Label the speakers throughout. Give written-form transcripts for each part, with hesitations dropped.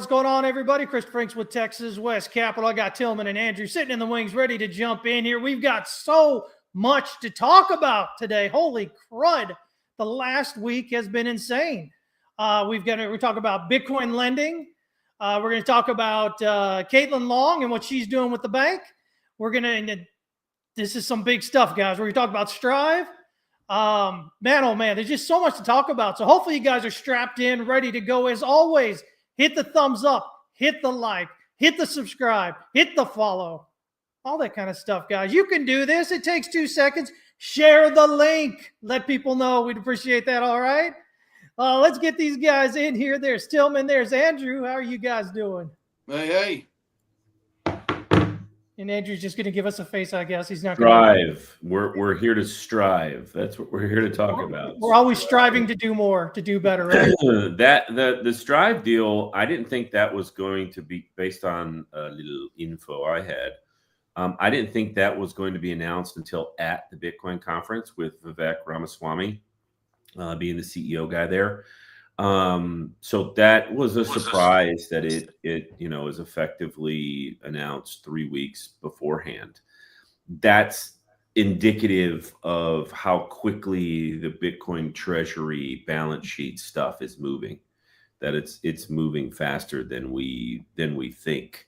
Speaker 1: going on, everybody? Chris Franks with TexasWest Capital. I got Tillman and Andrew sitting in the wings ready to jump in here. We've got so much to talk about today. Holy crud. The last week has been insane. We're talking about Bitcoin lending. We're going to talk about Caitlin Long and what she's doing with the bank. This is some big stuff, guys. We're going to talk about Strive. Man, oh man, there's just so much to talk about. So hopefully you guys are strapped in, ready to go. As always, hit the thumbs up, hit the like, hit the subscribe, hit the follow, all that kind of stuff, guys. You can do this. It takes 2 seconds. Share the link. Let people know. We'd appreciate that, all right? Let's get these guys in here. There's Tillman. There's Andrew. How are you guys doing?
Speaker 2: Hey.
Speaker 1: And Andrew's just going to give us a face, I guess. He's not
Speaker 3: strive. We're here to strive. That's what we're here to talk about.
Speaker 1: We're always striving to do more, to do better, right?
Speaker 3: The Strive deal, I didn't think that was going to be based on a little info I had. I didn't think that was going to be announced until at the Bitcoin conference with Vivek Ramaswamy being the CEO guy there. So that was a surprise that it is effectively announced 3 weeks beforehand. That's indicative of how quickly the Bitcoin treasury balance sheet stuff is moving, that it's moving faster than we think.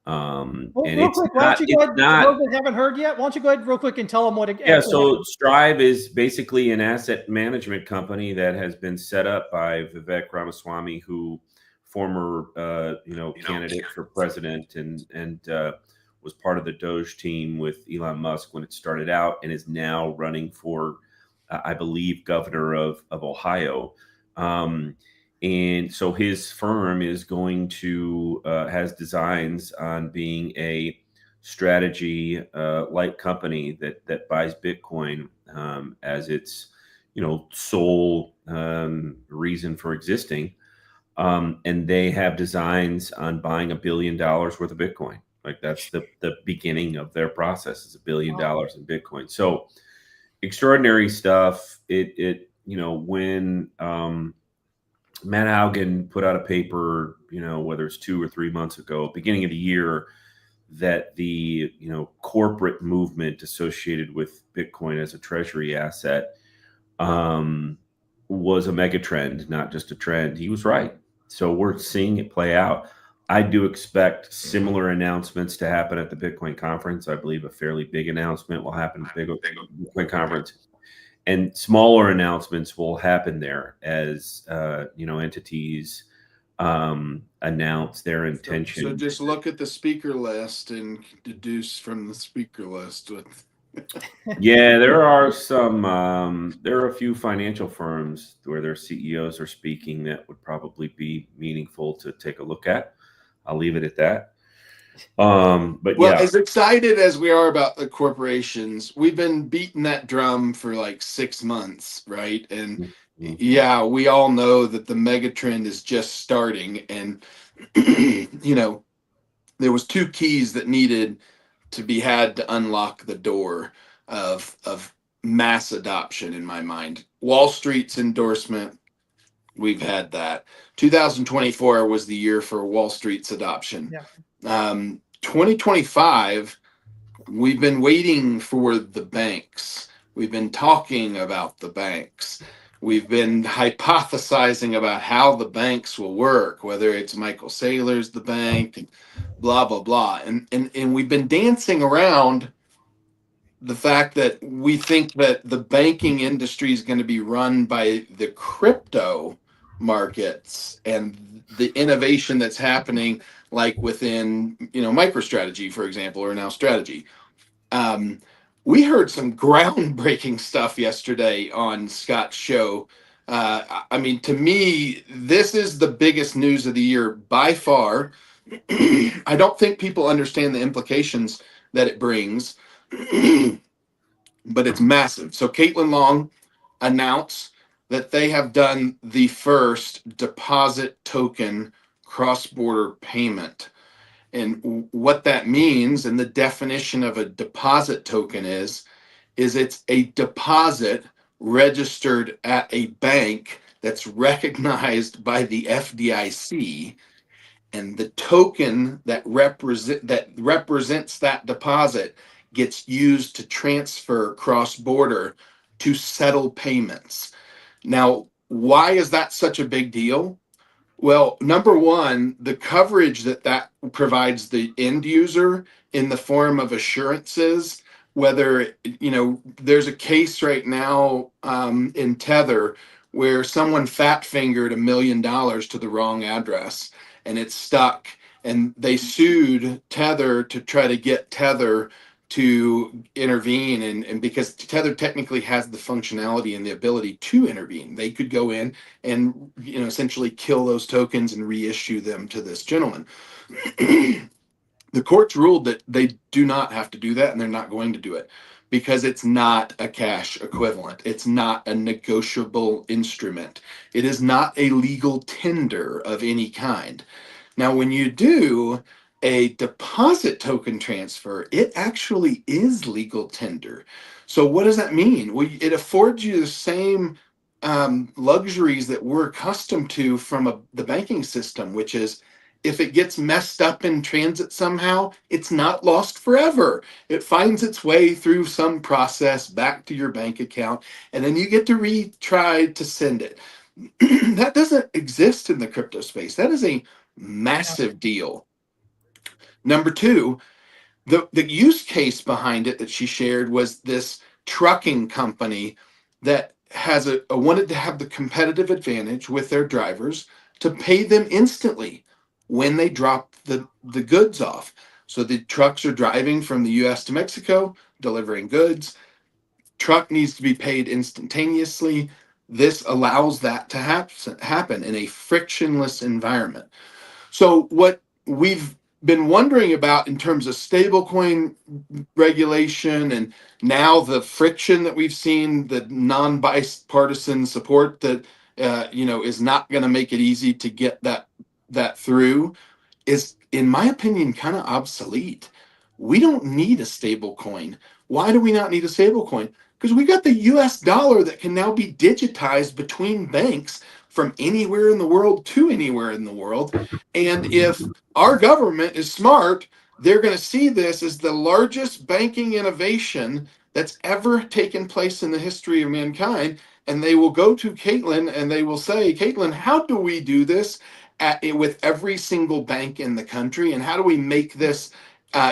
Speaker 1: And it's quick, not, haven't heard yet. Why don't you go ahead real quick and tell them what it is?
Speaker 3: Yeah, so Strive is basically an asset management company that has been set up by Vivek Ramaswamy, who former candidate for president and was part of the Doge team with Elon Musk when it started out, and is now running for I believe governor of Ohio. And so his firm is going to has designs on being a strategy like company that buys Bitcoin as its sole reason for existing, and they have designs on buying $1 billion worth of Bitcoin. Like that's the beginning of their process, is $1 billion in Bitcoin. So extraordinary stuff. When Matt Haugen put out a paper, whether it's 2 or 3 months ago, beginning of the year, that the corporate movement associated with Bitcoin as a treasury asset was a mega trend, not just a trend. He was right. So we're seeing it play out. I do expect similar announcements to happen at the Bitcoin conference. I believe a fairly big announcement will happen at the Bitcoin conference. And smaller announcements will happen there as entities announce their intention.
Speaker 2: So just look at the speaker list and deduce from the speaker list.
Speaker 3: Yeah, there are a few financial firms where their CEOs are speaking that would probably be meaningful to take a look at. I'll leave it at that.
Speaker 2: As excited as we are about the corporations, we've been beating that drum for like 6 months, right? And yeah, we all know that the mega trend is just starting, and there was 2 keys that needed to be had to unlock the door of mass adoption in my mind. Wall Street's endorsement, we've had that. 2024 was the year for Wall Street's adoption.
Speaker 1: Yeah.
Speaker 2: 2025, we've been waiting for the banks. We've been talking about the banks. We've been hypothesizing about how the banks will work, whether it's Michael Saylor's the bank, and blah, blah, blah. And we've been dancing around the fact that we think that the banking industry is going to be run by the crypto markets and the innovation that's happening, like within MicroStrategy, for example, or now Strategy. We heard some groundbreaking stuff yesterday on Scott's show. To me, this is the biggest news of the year by far. I don't think people understand the implications that it brings, but it's massive. So Caitlin Long announced that they have done the first deposit token cross-border payment. And what that means, and the definition of a deposit token is it's a deposit registered at a bank that's recognized by the FDIC, and the token that represents that deposit gets used to transfer cross-border to settle payments. Now, why is that such a big deal? Well, number one, the coverage that provides the end user in the form of assurances, whether, there's a case right now in Tether where someone fat fingered $1 million to the wrong address and it's stuck. And they sued Tether to try to get Tether to intervene. And because Tether technically has the functionality and the ability to intervene, they could go in and essentially kill those tokens and reissue them to this gentleman. The courts ruled that they do not have to do that, and they're not going to do it because it's not a cash equivalent. It's not a negotiable instrument. It is not a legal tender of any kind. Now, when you do a deposit token transfer, it actually is legal tender. So what does that mean? Well, it affords you the same luxuries that we're accustomed to from the banking system, which is if it gets messed up in transit somehow, it's not lost forever. It finds its way through some process back to your bank account, and then you get to retry to send it. That doesn't exist in the crypto space. That is a massive deal. Number two, the use case behind it that she shared was this trucking company that has wanted to have the competitive advantage with their drivers to pay them instantly when they drop the goods off. So the trucks are driving from the US to Mexico, delivering goods. Truck needs to be paid instantaneously. This allows that to happen in a frictionless environment. So what we've been wondering about in terms of stablecoin regulation, and now the friction that we've seen, the non-bipartisan support that is not going to make it easy to get that through, is, in my opinion, kind of obsolete. We don't need a stable coin. Why do we not need a stable coin? Because we got the US dollar that can now be digitized between banks from anywhere in the world to anywhere in the world. And if our government is smart, they're going to see this as the largest banking innovation that's ever taken place in the history of mankind. And they will go to Caitlin and they will say, Caitlin, how do we do this with every single bank in the country? And how do we make this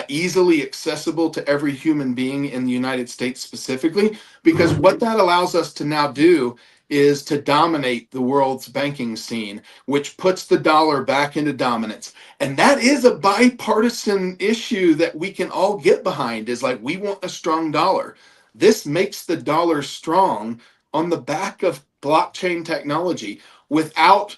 Speaker 2: easily accessible to every human being in the United States specifically? Because what that allows us to now do is to dominate the world's banking scene, which puts the dollar back into dominance. And that is a bipartisan issue that we can all get behind, is like, we want a strong dollar. This makes the dollar strong on the back of blockchain technology without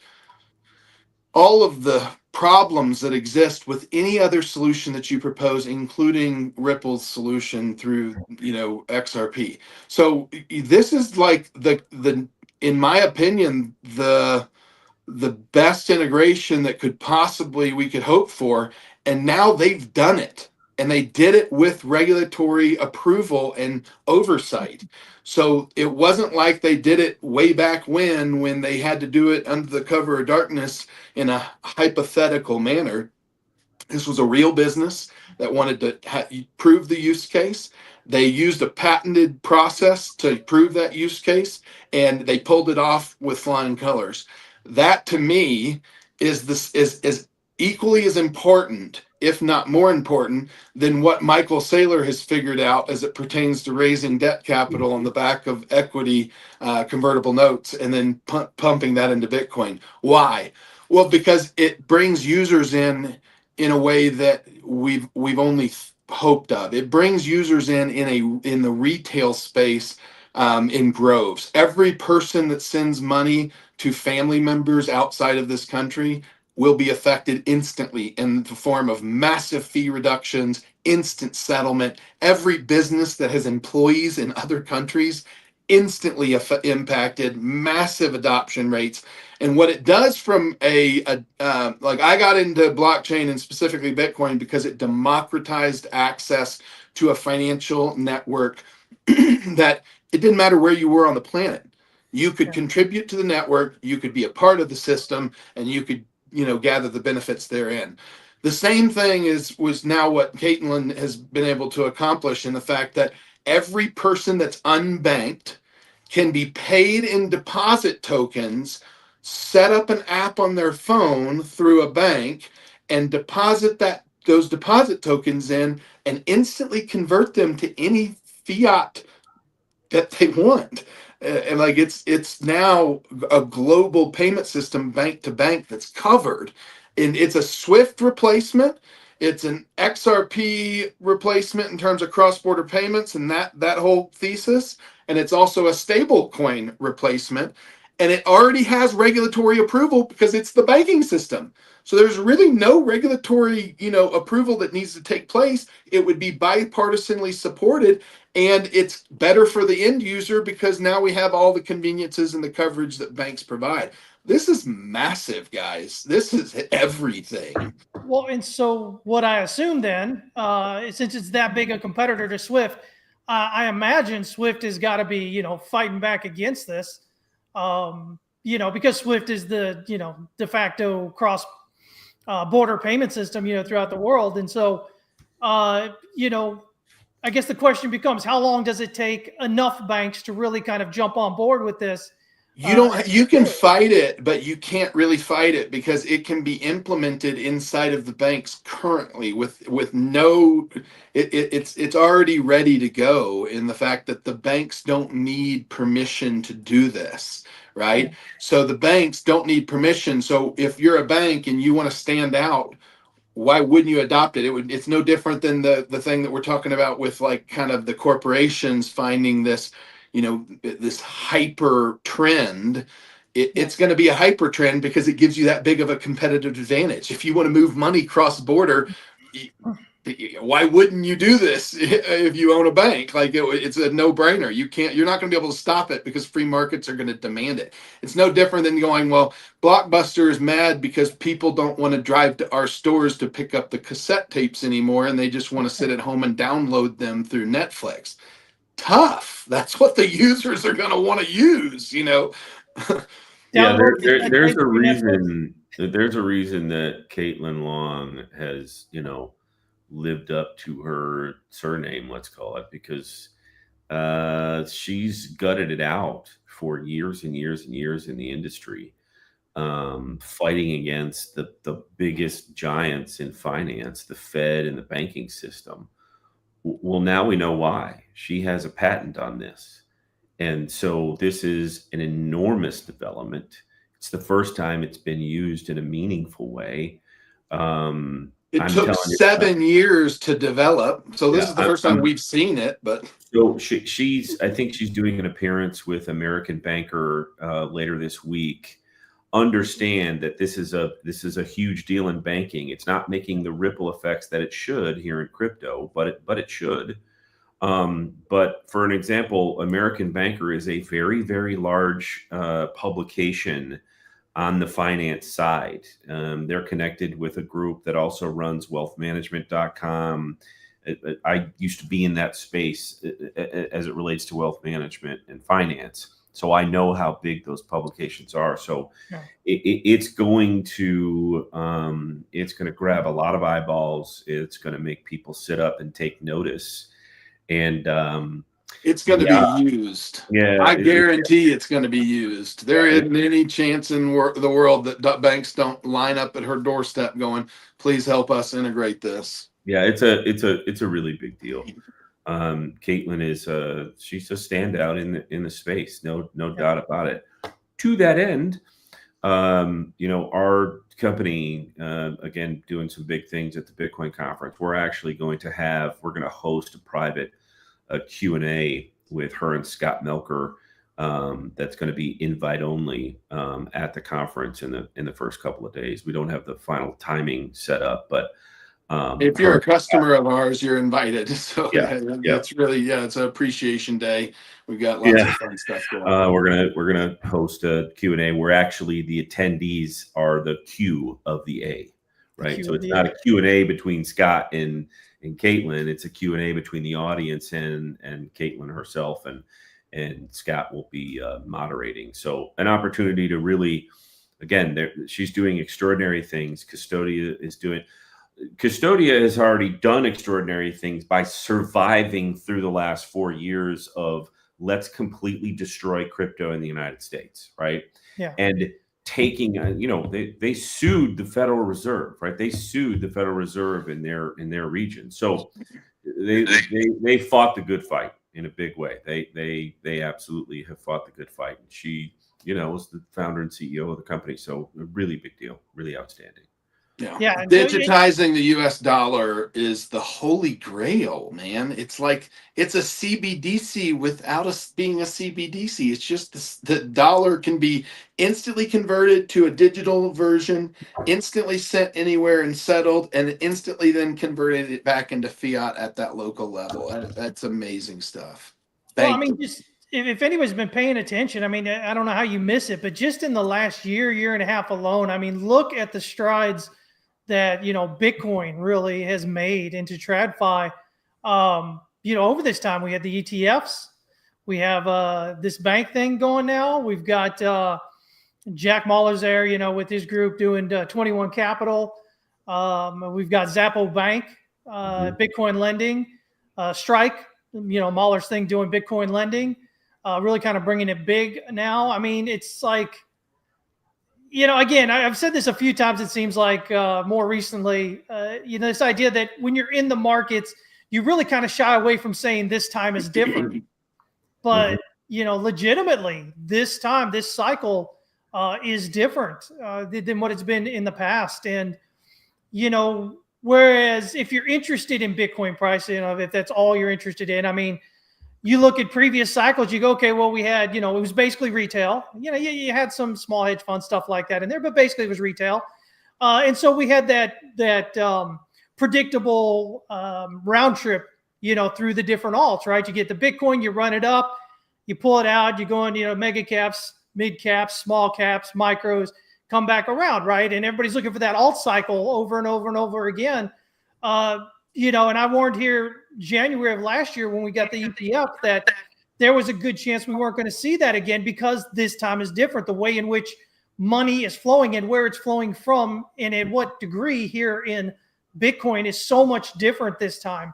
Speaker 2: all of the problems that exist with any other solution that you propose, including Ripple's solution through, XRP. So this is like the in my opinion, the best integration that we could hope for. And now they've done it. And they did it with regulatory approval and oversight. So it wasn't like they did it way back when they had to do it under the cover of darkness in a hypothetical manner. This was a real business that wanted to prove the use case. They used a patented process to prove that use case, and they pulled it off with flying colors. That, to me, is equally as important, if not more important, than what Michael Saylor has figured out as it pertains to raising debt capital on the back of equity convertible notes and then pumping that into Bitcoin. Why? Well, because it brings users in a way that we've only hoped of. It brings users in the retail space in groves. Every person that sends money to family members outside of this country will be affected instantly in the form of massive fee reductions, instant settlement. Every business that has employees in other countries instantly impacted, massive adoption rates. And what it does from like, I got into blockchain and specifically Bitcoin because it democratized access to a financial network that it didn't matter where you were on the planet. You could contribute to the network, you could be a part of the system, and you could gather the benefits therein. The same thing was now what Caitlin has been able to accomplish in the fact that every person that's unbanked can be paid in deposit tokens, set up an app on their phone through a bank, and deposit those deposit tokens in and instantly convert them to any fiat that they want. And like it's now a global payment system, bank to bank, that's covered, and it's a SWIFT replacement. It's an XRP replacement in terms of cross-border payments and that whole thesis. And it's also a stable coin replacement. And it already has regulatory approval because it's the banking system. So there's really no regulatory, approval that needs to take place. It would be bipartisanly supported, and it's better for the end user because now we have all the conveniences and the coverage that banks provide. This is massive, guys. This is everything.
Speaker 1: Well, and so what I assume then, since it's that big a competitor to Swift, I imagine Swift has got to be, fighting back against this, because Swift is the, de facto cross border payment system, throughout the world. And so, I guess the question becomes, how long does it take enough banks to really kind of jump on board with this?
Speaker 2: You can fight it, but you can't really fight it because it can be implemented inside of the banks currently with no, it's already ready to go in the fact that the banks don't need permission to do this, right? Yeah. So the banks don't need permission. So if you're a bank and you want to stand out, why wouldn't you adopt it? It's no different than the thing that we're talking about with like kind of the corporations finding this, this hyper trend. It's going to be a hyper trend because it gives you that big of a competitive advantage. If you want to move money cross border, why wouldn't you do this if you own a bank? Like it's a no-brainer. You're not going to be able to stop it because free markets are going to demand it. It's no different than going, well, Blockbuster is mad because people don't want to drive to our stores to pick up the cassette tapes anymore, and they just want to sit at home and download them through Netflix. Tough. That's what the users are going to want to use,
Speaker 3: Yeah, there's a reason. There's a reason that Caitlin Long has, lived up to her surname, let's call it, because she's gutted it out for years and years and years in the industry, fighting against the biggest giants in finance, the Fed and the banking system. Well, now we know why. She has a patent on this. And so this is an enormous development. It's the first time it's been used in a meaningful way.
Speaker 2: It took 7 years to develop. So this is the first time we've seen it. But
Speaker 3: so I think she's doing an appearance with American Banker later this week. Understand that this is a huge deal in banking. It's not making the ripple effects that it should here in crypto, but it should. But for an example, American Banker is a very, very large publication on the finance side. They're connected with a group that also runs wealthmanagement.com. I used to be in that space as it relates to wealth management and finance. So I know how big those publications are. So yeah. It's going to grab a lot of eyeballs. It's going to make people sit up and take notice. And
Speaker 2: it's going to be used. Yeah, I guarantee it's going to be used. There isn't any chance in the world that banks don't line up at her doorstep going, "Please help us integrate this."
Speaker 3: Yeah, it's a really big deal. Caitlin she's a standout in the space, no doubt about it. To that end, our company, again, doing some big things at the Bitcoin conference. We're going to host a private Q&A with her and Scott Melker. That's going to be invite only at the conference in the first couple of days. We don't have the final timing set up, but
Speaker 2: if you're a customer of ours, you're invited. So it's really, it's an appreciation day. We've got lots of fun stuff going on.
Speaker 3: We're gonna host a Q&A where actually the attendees are the Q of the A, right? So it's not a Q&A between Scott and Caitlin. It's a Q&A between the audience and Caitlin herself, and Scott will be moderating. So an opportunity to really again, she's doing extraordinary things. Custodia has already done extraordinary things by surviving through the last 4 years of let's completely destroy crypto in the United States, right?
Speaker 1: Yeah.
Speaker 3: And taking, they sued the Federal Reserve, right? They sued the Federal Reserve in their region. So they fought the good fight in a big way. They absolutely have fought the good fight. And she, was the founder and CEO of the company. So a really big deal, really outstanding.
Speaker 1: Yeah.
Speaker 2: Digitizing the US dollar is the holy grail, man. It's like it's a CBDC without us being a CBDC. It's just the dollar can be instantly converted to a digital version, instantly sent anywhere and settled, and instantly then converted it back into fiat at that local level. That's amazing stuff.
Speaker 1: Well, I mean, just if anybody's been paying attention, I mean, I don't know how you miss it, but just in the last year and a half alone, I mean, look at the strides that, Bitcoin really has made into TradFi. Over this time, we had the ETFs, we have this bank thing going now. We've got Jack Mahler's there, with his group doing 21 Capital. We've got Zappo Bank, Bitcoin lending, Strike, Mahler's thing doing Bitcoin lending, really kind of bringing it big now. I mean, it's like, again, I've said this a few times. It seems like more recently, this idea that when you're in the markets, you really kind of shy away from saying this time is different. But, legitimately, this time, this cycle is different than what it's been in the past. And, whereas if you're interested in Bitcoin pricing, if that's all you're interested in, I mean, you look at previous cycles, you go, okay, well, we had, it was basically retail. You had some small hedge fund stuff like that in there, but basically it was retail. And so we had that predictable round trip, through the different alts, right? You get the Bitcoin, you run it up, you pull it out, you go into, mega caps, mid caps, small caps, micros, come back around, right? And everybody's looking for that alt cycle over and over and over again. And I warned here January of last year when we got the ETF that there was a good chance we weren't going to see that again, because this time is different. The way in which money is flowing and where it's flowing from and at what degree here in Bitcoin is so much different this time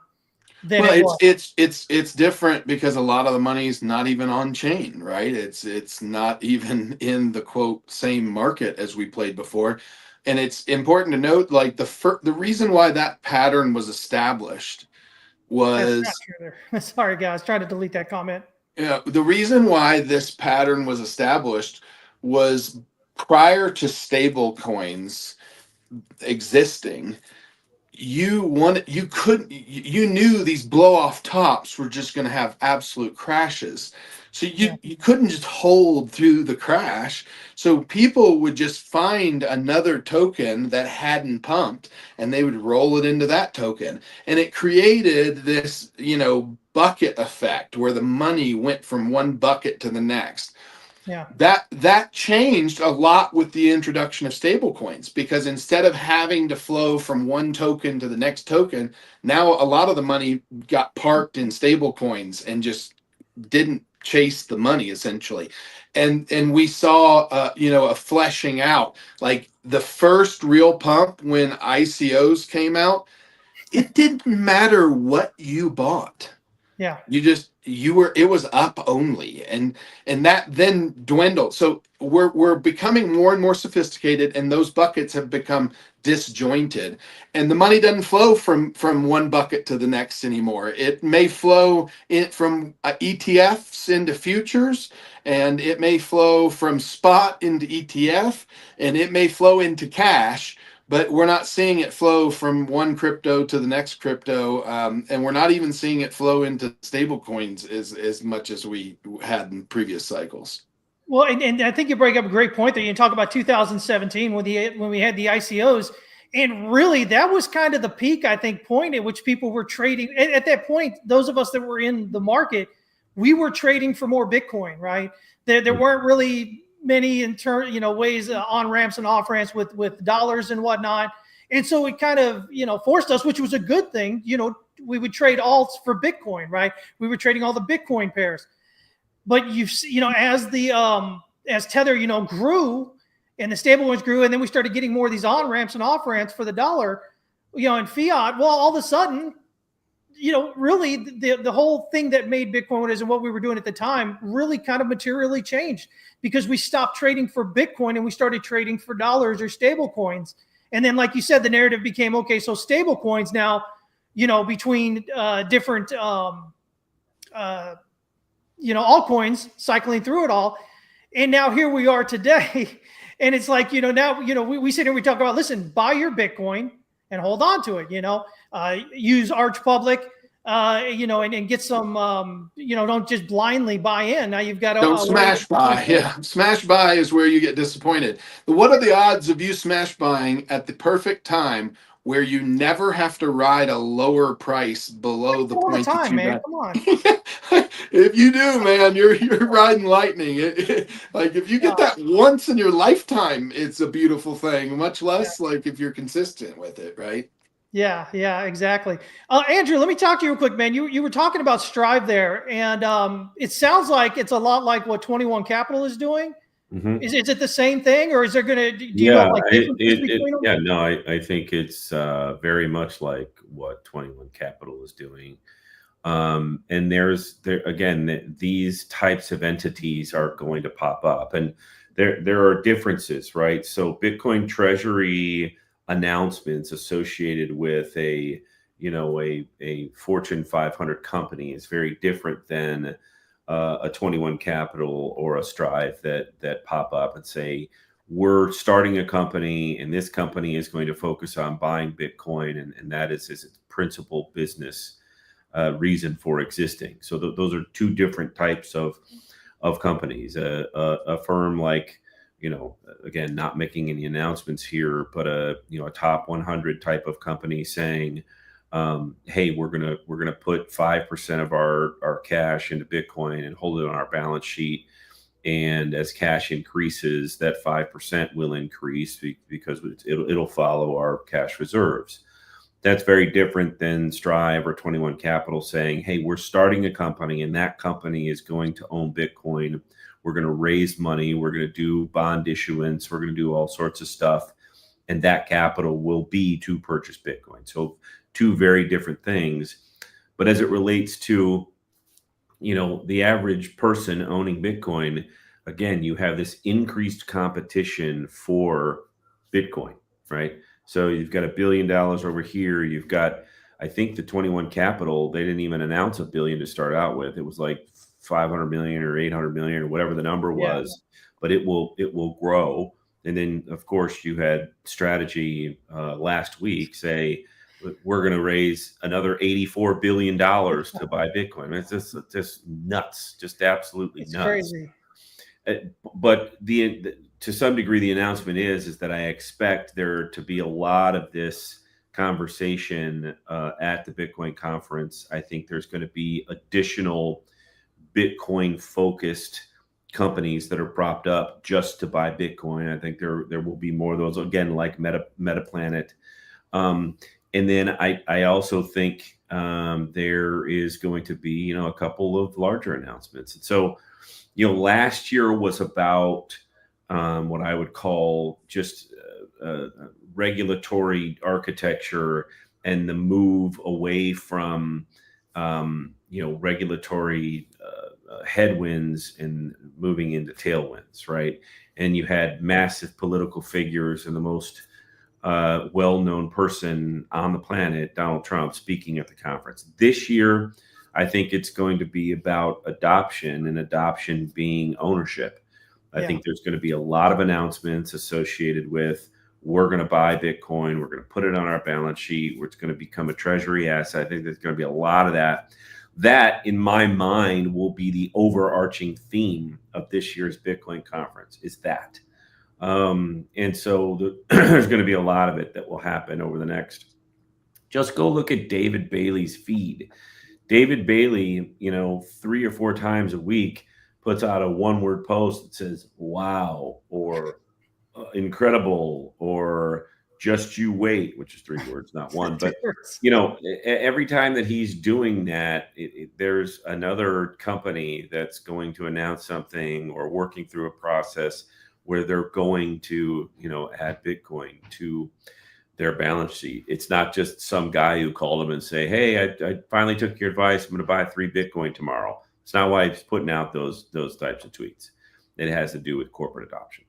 Speaker 1: than it was.
Speaker 2: It's different because a lot of the money is not even on chain, right? It's not even in the quote same market as we played before. And it's important to note, like the reason why that pattern was established was...
Speaker 1: Sorry, guys, trying to delete that comment.
Speaker 2: Yeah, the reason why this pattern was established was prior to stable coins existing. You knew these blow off tops were just going to have absolute crashes. So you couldn't just hold through the crash. So people would just find another token that hadn't pumped and they would roll it into that token. And it created this, bucket effect where the money went from one bucket to the next.
Speaker 1: Yeah.
Speaker 2: That changed a lot with the introduction of stable coins, because instead of having to flow from one token to the next token, now a lot of the money got parked in stable coins and just didn't chase the money essentially. And we saw a fleshing out. Like the first real pump when ICOs came out, it didn't matter what you bought.
Speaker 1: Yeah.
Speaker 2: It was up only, and that then dwindled. So we're becoming more and more sophisticated, and those buckets have become disjointed, and the money doesn't flow from one bucket to the next anymore. It may flow from ETFs into futures, and it may flow from spot into ETF, and it may flow into cash. But we're not seeing it flow from one crypto to the next crypto, and we're not even seeing it flow into stable coins as much as we had in previous cycles.
Speaker 1: Well, and I think you bring up a great point there. You talk about 2017 when we had the ICOs, and really that was kind of the peak, I think, point at which people were trading. At that point, those of us that were in the market, we were trading for more Bitcoin, right? There weren't really many ways on ramps and off ramps with dollars and whatnot, and so it kind of forced us, which was a good thing. We would trade alts for Bitcoin, right? We were trading all the Bitcoin pairs, but as Tether grew, and the stable ones grew, and then we started getting more of these on ramps and off ramps for the dollar, and fiat. Well, all of a sudden, really the whole thing that made Bitcoin what it is and what we were doing at the time really kind of materially changed, because we stopped trading for Bitcoin and we started trading for dollars or stable coins. And then, like you said, the narrative became, okay, so stable coins now, between different, altcoins cycling through it all. And now here we are today. And it's like, now, we sit here, we talk about, listen, buy your Bitcoin and hold on to it, use Arch Public, and get some, don't just blindly buy in. Now you've got to
Speaker 2: don't smash buy. Yeah. Smash buy is where you get disappointed. But what are the odds of you smash buying at the perfect time where you never have to ride a lower price below the point that you got?
Speaker 1: Come on.
Speaker 2: If you do, man, you're riding lightning. Like if you get that once in your lifetime, it's a beautiful thing, much less like if you're consistent with it, right?
Speaker 1: Yeah, exactly. Andrew, let me talk to you real quick, man. You were talking about Strive there, and it sounds like it's a lot like what 21 Capital is doing. Mm-hmm. Is it the same thing, or is there going to?
Speaker 3: I think it's very much like what 21 Capital is doing. And these types of entities are going to pop up, and there are differences, right? So Bitcoin Treasury announcements associated with a Fortune 500 company is very different than a 21 Capital or a Strive that pop up and say, we're starting a company and this company is going to focus on buying Bitcoin, and that is its principal business reason for existing. So those are two different types of companies. A firm like, again, not making any announcements here, but a top 100 type of company saying, hey, we're gonna put 5% of our cash into Bitcoin and hold it on our balance sheet. And as cash increases, that 5% will increase because it'll follow our cash reserves. That's very different than Strive or 21 Capital saying, hey, we're starting a company and that company is going to own Bitcoin. We're going to raise money. We're going to do bond issuance. We're going to do all sorts of stuff. And that capital will be to purchase Bitcoin. So two very different things. But as it relates to, the average person owning Bitcoin, again, you have this increased competition for Bitcoin, right? So you've got $1 billion over here. You've got, I think the 21 Capital, they didn't even announce $1 billion to start out with. It was like 500 million or 800 million or whatever the number was, but it will grow. And then of course you had Strategy last week say, we're going to raise another $84 billion to buy Bitcoin. It's just nuts, just absolutely nuts.
Speaker 1: Crazy.
Speaker 3: But to some degree, the announcement is that I expect there to be a lot of this conversation at the Bitcoin conference. I think there's going to be additional Bitcoin focused companies that are propped up just to buy Bitcoin. I think there will be more of those, again, like Metaplanet. And then I also think there is going to be, a couple of larger announcements. And so, last year was about what I would call just regulatory architecture and the move away from, regulatory headwinds and moving into tailwinds, right? And you had massive political figures and the most well-known person on the planet, Donald Trump, speaking at the conference. This year, I think it's going to be about adoption, and adoption being ownership. I think there's going to be a lot of announcements associated with, we're going to buy Bitcoin, we're going to put it on our balance sheet, it's going to become a treasury asset. I think there's going to be a lot of that. That, in my mind, will be the overarching theme of this year's Bitcoin conference, is that. And so there's going to be a lot of it that will happen over the next. Just go look at David Bailey's feed. David Bailey, 3 or 4 times a week puts out a one-word post that says, wow, or incredible, or just you wait, which is 3 words, not one. But, every time that he's doing that, there's another company that's going to announce something or working through a process where they're going to, add Bitcoin to their balance sheet. It's not just some guy who called them and say, hey, I finally took your advice. I'm going to buy 3 Bitcoin tomorrow. It's not why he's putting out those types of tweets. It has to do with corporate adoption.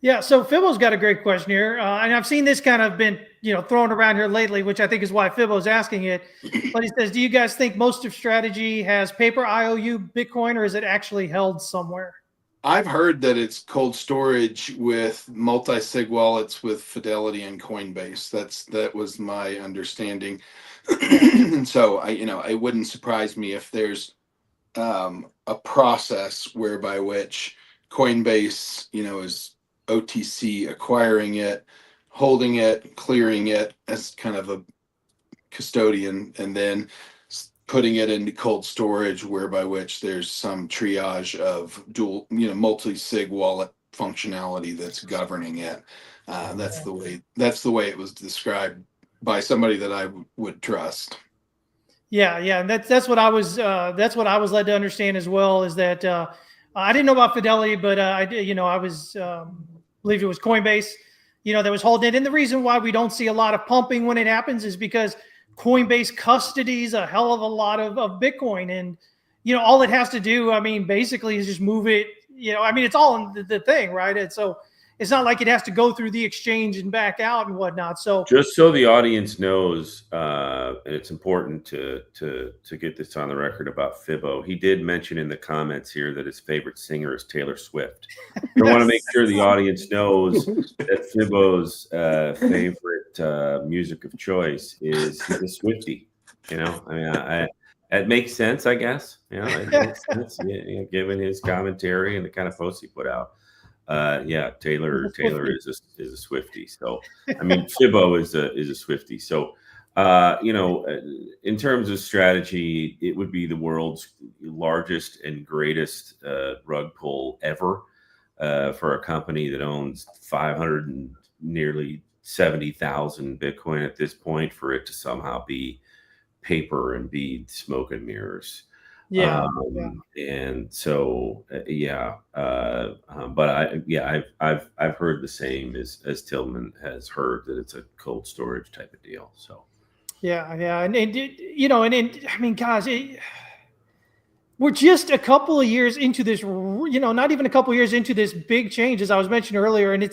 Speaker 1: Yeah, so Fibbo's got a great question here, and I've seen this kind of been, thrown around here lately, which I think is why Fibbo's asking it. But he says, do you guys think most of strategy has paper IOU Bitcoin, or is it actually held somewhere?
Speaker 2: I've heard that it's cold storage with multi-sig wallets with Fidelity and Coinbase. That was my understanding. And so it wouldn't surprise me if there's a process whereby which Coinbase, is OTC acquiring it, holding it, clearing it as kind of a custodian, and then putting it into cold storage, whereby which there's some triage of dual, multi-sig wallet functionality that's governing it. That's the way it was described by somebody that I would trust.
Speaker 1: Yeah, and that's what I was led to understand as well. Is that I didn't know about Fidelity, but I did. I was believe it was Coinbase, that was holding it. And the reason why we don't see a lot of pumping when it happens is because Coinbase custodies a hell of a lot of Bitcoin, and all it has to do, basically, is just move it. It's all in the thing, right? And so it's not like it has to go through the exchange and back out and whatnot. So
Speaker 3: just so the audience knows, and it's important to get this on the record about Fibbo. He did mention in the comments here that his favorite singer is Taylor Swift. I want to make sure the audience knows that Fibbo's favorite music of choice is he's a Swiftie. It makes sense, I guess. It makes sense, given his commentary and the kind of posts he put out. Taylor is a Swiftie. So Fibbo is a Swiftie. So in terms of strategy, it would be the world's largest and greatest rug pull ever for a company that owns 500 and nearly 70,000 Bitcoin at this point, for it to somehow be paper and be smoke and mirrors. And so but I've heard the same as Tillman has heard, that it's a cold storage type of deal. So
Speaker 1: guys, we're just a couple of years into this, not even a couple of years into this big change, as I was mentioning earlier. And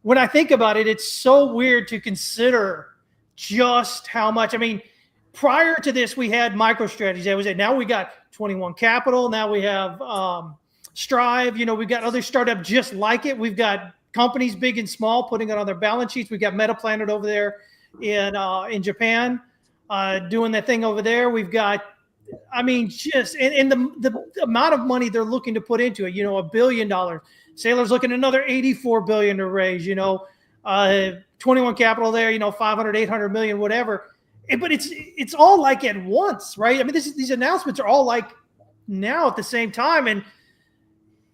Speaker 1: when I think about it, it's so weird to consider just how much. Prior to this, we had MicroStrategy. That was it. Now we got 21 Capital. Now we have Strive. We've got other startups just like it. We've got companies big and small putting it on their balance sheets. We've got MetaPlanet over there in Japan doing that thing over there. We've got, just and the amount of money they're looking to put into it. $1 billion. Sailor's looking at another 84 billion to raise. 21 Capital there. 500, 800 million, whatever. But it's all like at once, right? These announcements are all like now at the same time, and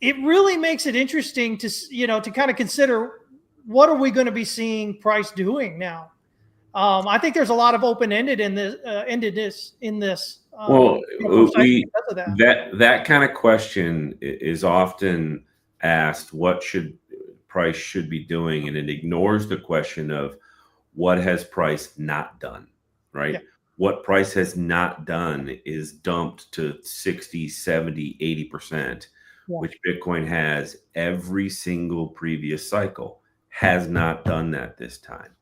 Speaker 1: it really makes it interesting to to kind of consider, what are we going to be seeing price doing now? I think there's a lot of open-ended in this
Speaker 3: that kind of question is often asked, what price should be doing, and it ignores the question of what has price not done. Right? Yeah. What price has not done is dumped to 60, 70, 80%, which Bitcoin has every single previous cycle. Has not done that this time.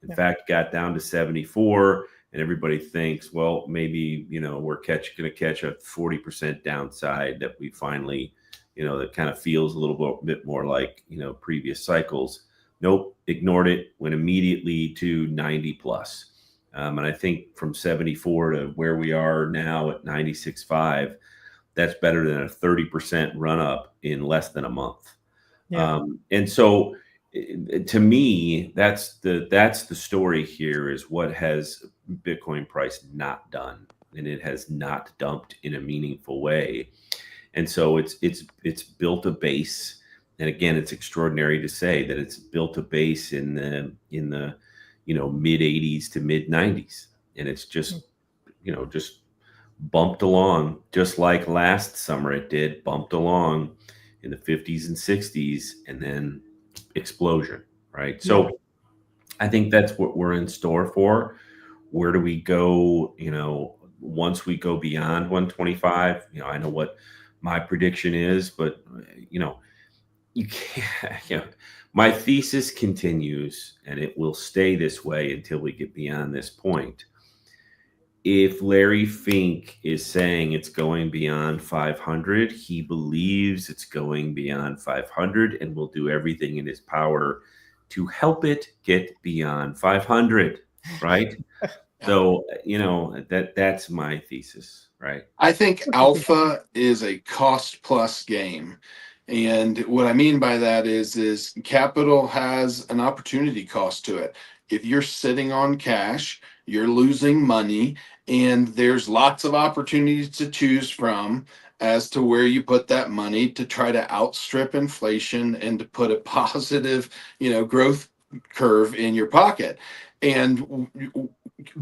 Speaker 3: In fact, got down to 74, and everybody thinks, well, maybe, we're going to catch a 40% downside that we finally, that kind of feels a little bit more like, previous cycles. Nope, ignored it, went immediately to 90 plus. And I think from 74 to where we are now at 96.5, that's better than a 30% run up in less than a month. And so to me, that's the story here, is what has Bitcoin price not done, and it has not dumped in a meaningful way. And so it's built a base. And again, it's extraordinary to say that it's built a base in the mid 80s to mid 90s. And it's just bumped along, just like last summer it did, bumped along, in the 50s and 60s, and then explosion, right? So I think that's what we're in store for. Where do we go, once we go beyond 125? I know what my prediction is, but you can't, my thesis continues, and it will stay this way until we get beyond this point. If Larry Fink is saying it's going beyond 500, he believes it's going beyond 500 and will do everything in his power to help it get beyond 500, right? So, that's my thesis, right?
Speaker 2: I think alpha is a cost plus game. And what I mean by that is capital has an opportunity cost to it. If you're sitting on cash, you're losing money, and there's lots of opportunities to choose from as to where you put that money to try to outstrip inflation and to put a positive, growth curve in your pocket. And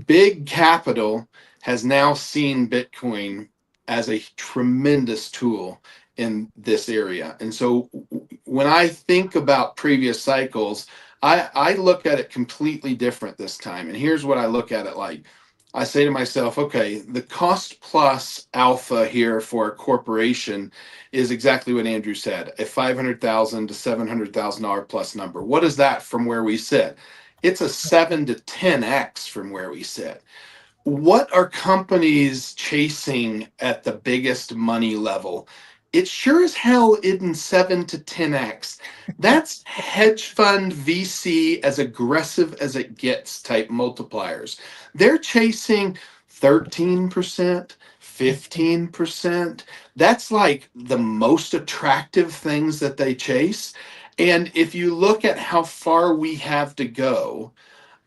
Speaker 2: big capital has now seen Bitcoin as a tremendous tool in this area. And so when I think about previous cycles, I look at it completely different this time. And here's what I look at it like. I say to myself, okay, the cost plus alpha here for a corporation is exactly what Andrew said, a $500,000 to $700,000 plus number. What is that from where we sit? It's a 7 to 10x from where we sit. What are companies chasing at the biggest money level? It sure as hell isn't 7 to 10x. That's hedge fund VC as aggressive as it gets type multipliers. They're chasing 13%, 15%. That's like the most attractive things that they chase. And if you look at how far we have to go,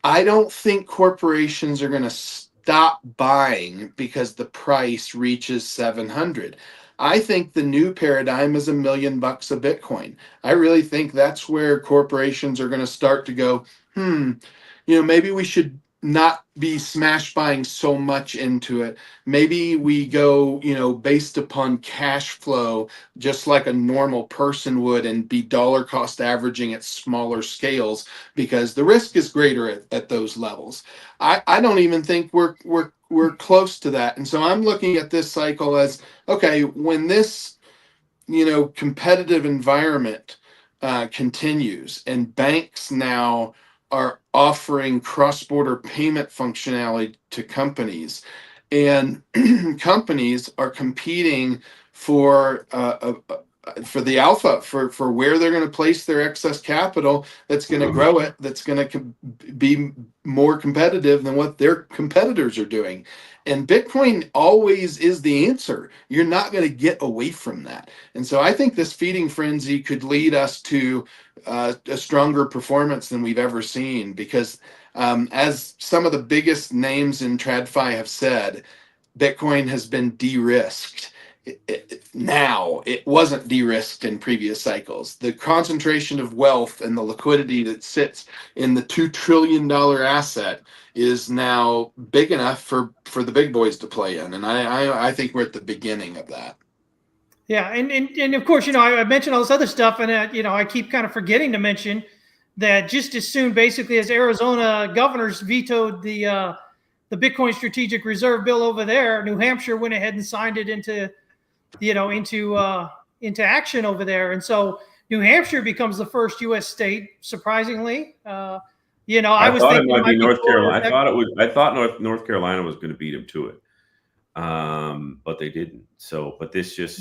Speaker 2: I don't think corporations are going to stop buying because the price reaches 700. I think the new paradigm is $1 million a Bitcoin. I really think that's where corporations are going to start to go, maybe we should not be smash buying so much into it. Maybe we go, based upon cash flow, just like a normal person would, and be dollar cost averaging at smaller scales because the risk is greater at those levels. I don't even think we're close to that. And so I'm looking at this cycle as, okay, when this, competitive environment continues and banks now are offering cross-border payment functionality to companies, and companies are competing for the alpha, for where they're going to place their excess capital that's going to grow it, that's going to be more competitive than what their competitors are doing. And Bitcoin always is the answer. You're not going to get away from that. And so I think this feeding frenzy could lead us to a stronger performance than we've ever seen, because as some of the biggest names in TradFi have said, Bitcoin has been de-risked. Now, it wasn't de-risked in previous cycles. The concentration of wealth and the liquidity that sits in the $2 trillion asset is now big enough for the big boys to play in. And I think we're at the beginning of that.
Speaker 1: Yeah, and of course, I mentioned all this other stuff, and I keep kind of forgetting to mention that just as soon, basically, as Arizona governors vetoed the Bitcoin Strategic Reserve Bill over there, New Hampshire went ahead and signed it into action over there, and so New Hampshire becomes the first U.S. state, surprisingly. I was
Speaker 3: thought
Speaker 1: thinking
Speaker 3: it might be North Carolina. I thought North Carolina was going to beat him to it. But they didn't. So, but this just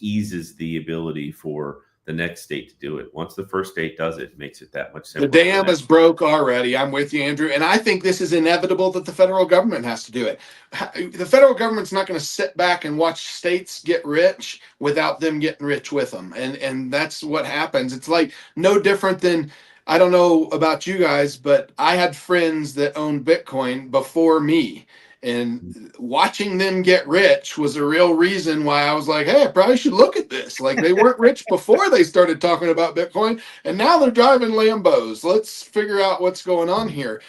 Speaker 3: eases the ability for the next state to do it. Once the first state does it, it makes it that much simpler.
Speaker 2: The dam is broke already. I'm with you, Andrew. And I think this is inevitable that the federal government has to do it. The federal government's not going to sit back and watch states get rich without them getting rich with them. And that's what happens. It's like no different than, I don't know about you guys, but I had friends that owned Bitcoin before me. And watching them get rich was a real reason why I was like, hey, I probably should look at this. Like, they weren't rich before they started talking about Bitcoin, and now they're driving Lambos. Let's figure out what's going on here.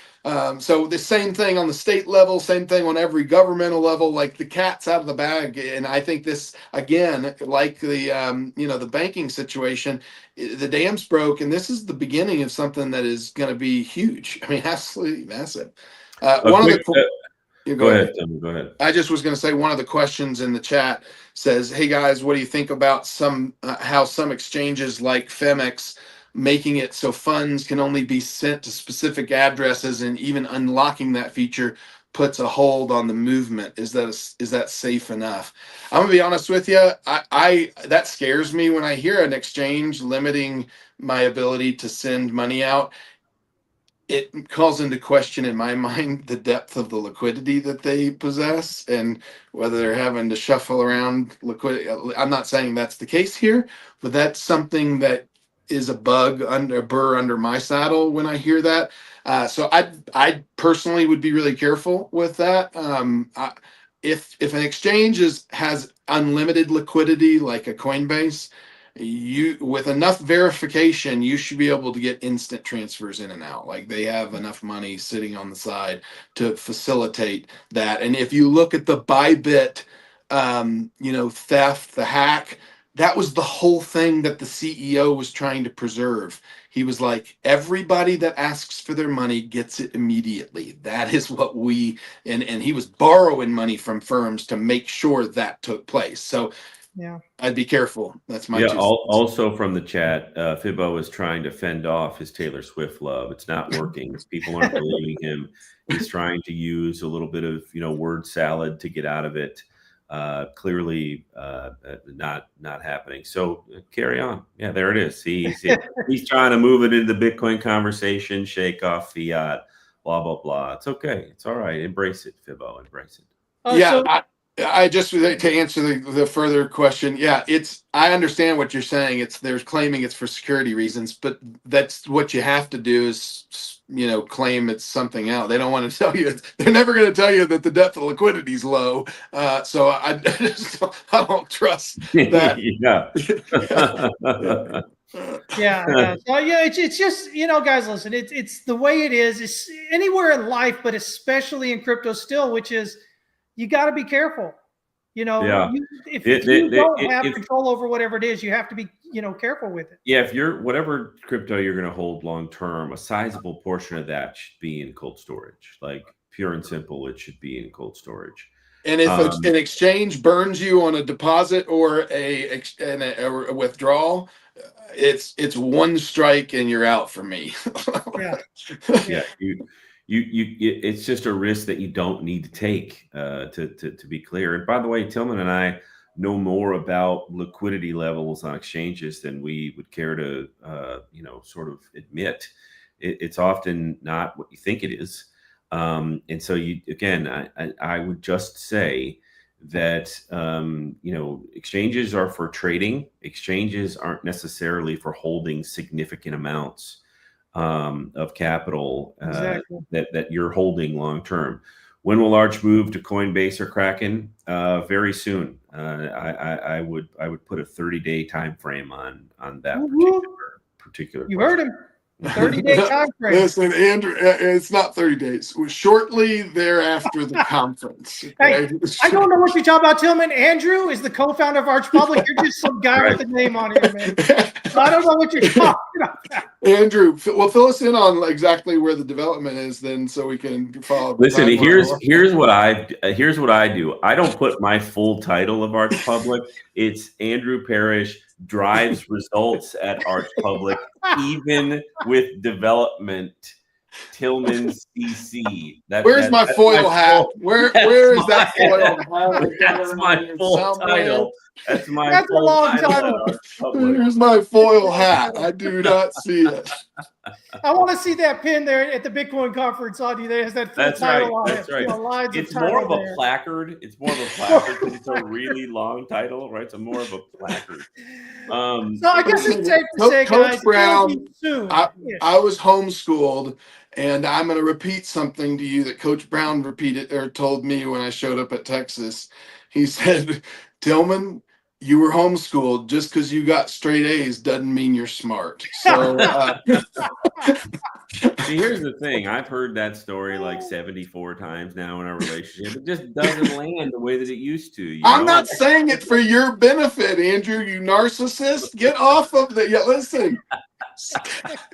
Speaker 2: So the same thing on the state level, same thing on every governmental level, like the cat's out of the bag. And I think this, again, like the, the banking situation, the dam's broke, and this is the beginning of something that is going to be huge. I mean, absolutely massive.
Speaker 3: Go ahead, Tim. Go ahead.
Speaker 2: I just was going to say, one of the questions in the chat says, hey guys, what do you think about how some exchanges like Femex making it so funds can only be sent to specific addresses, and even unlocking that feature puts a hold on the movement? Is that safe enough? I'm gonna be honest with you. I that scares me when I hear an exchange limiting my ability to send money out. It calls into question in my mind the depth of the liquidity that they possess, and whether they're having to shuffle around liquidity. I'm not saying that's the case here, but that's something that is a burr under my saddle when I hear that. So I personally would be really careful with that. If an exchange has unlimited liquidity like a Coinbase, with enough verification, you should be able to get instant transfers in and out. Like, they have enough money sitting on the side to facilitate that. And if you look at the Bybit, theft, the hack, that was the whole thing that the CEO was trying to preserve. He was like, everybody that asks for their money gets it immediately. That is what and he was borrowing money from firms to make sure that took place. So
Speaker 1: yeah,
Speaker 2: I'd be careful. That's my
Speaker 3: also from the chat, Fibbo is trying to fend off his Taylor Swift love. It's not working. People aren't believing him. He's trying to use a little bit of word salad to get out of it. Clearly not happening. So carry on. Yeah, there it is. He's trying to move it into the Bitcoin conversation, shake off fiat, blah blah blah. It's okay. It's all right. Embrace it, Fibbo. Embrace it.
Speaker 2: I just to answer the further question. Yeah, I understand what you're saying. They're claiming it's for security reasons, but that's what you have to do is, claim it's something else. They don't want to tell you. They're never going to tell you that the depth of liquidity is low. So I don't trust that.
Speaker 1: Yeah. So it's just, guys, listen, it's the way it is. It's anywhere in life, but especially in crypto still, which is, you got to be careful. If you don't have control over whatever it is, you have to be, careful with it.
Speaker 3: Yeah, if whatever crypto you're going to hold long term, a sizable portion of that should be in cold storage. Like, pure and simple, it should be in cold storage.
Speaker 2: And if an exchange burns you on a deposit or a withdrawal, it's one strike and you're out for me.
Speaker 3: Yeah. It's just a risk that you don't need to take, to be clear. And by the way, Tillman and I know more about liquidity levels on exchanges than we would care to, sort of admit. It's often not what you think it is. And so I would just say that, exchanges are for trading. Exchanges aren't necessarily for holding significant amounts of capital
Speaker 1: exactly.
Speaker 3: that you're holding long term. When will Arch move to Coinbase or Kraken? Very soon. I would put a 30-day time frame on that particular.
Speaker 1: You heard him. 30-day time frame.
Speaker 2: Listen, Andrew, it's not 30 days. It was shortly thereafter the conference. Okay?
Speaker 1: Hey, I don't know what you're talking about, Tillman. Andrew is the co-founder of Arch Public. You're just some guy with a name on here, man. So I don't know what you're talking about.
Speaker 2: Andrew, well, fill us in on exactly where the development is, then, so we can follow.
Speaker 3: Listen, here's what I do. I don't put my full title of Arch Public. It's Andrew Parrish drives results at Arch Public, even with development. Tillman CC.
Speaker 2: Where's my foil hat? Where is that foil hat?
Speaker 3: That's my full title. That's
Speaker 1: a long title.
Speaker 2: Here's my foil hat. I do not see it.
Speaker 1: I want to see that pin there at the Bitcoin conference on you. There's that full title on it.
Speaker 3: That's right. It's more of a placard. It's more of a placard because it's a really long title, right? So more of a placard.
Speaker 1: So I guess it's safe to say,
Speaker 2: Coach
Speaker 1: guys,
Speaker 2: Brown,
Speaker 1: soon.
Speaker 2: I was homeschooled, And I'm going to repeat something to you that Coach Brown repeated or told me when I showed up at Texas. He said, Tillman, you were homeschooled. Just because you got straight A's doesn't mean you're smart. So
Speaker 3: See, here's the thing. I've heard that story like 74 times now in our relationship. It just doesn't land the way that it used to. You
Speaker 2: I'm
Speaker 3: know?
Speaker 2: not saying it for your benefit, Andrew, you narcissist. Get off of the, yeah, listen,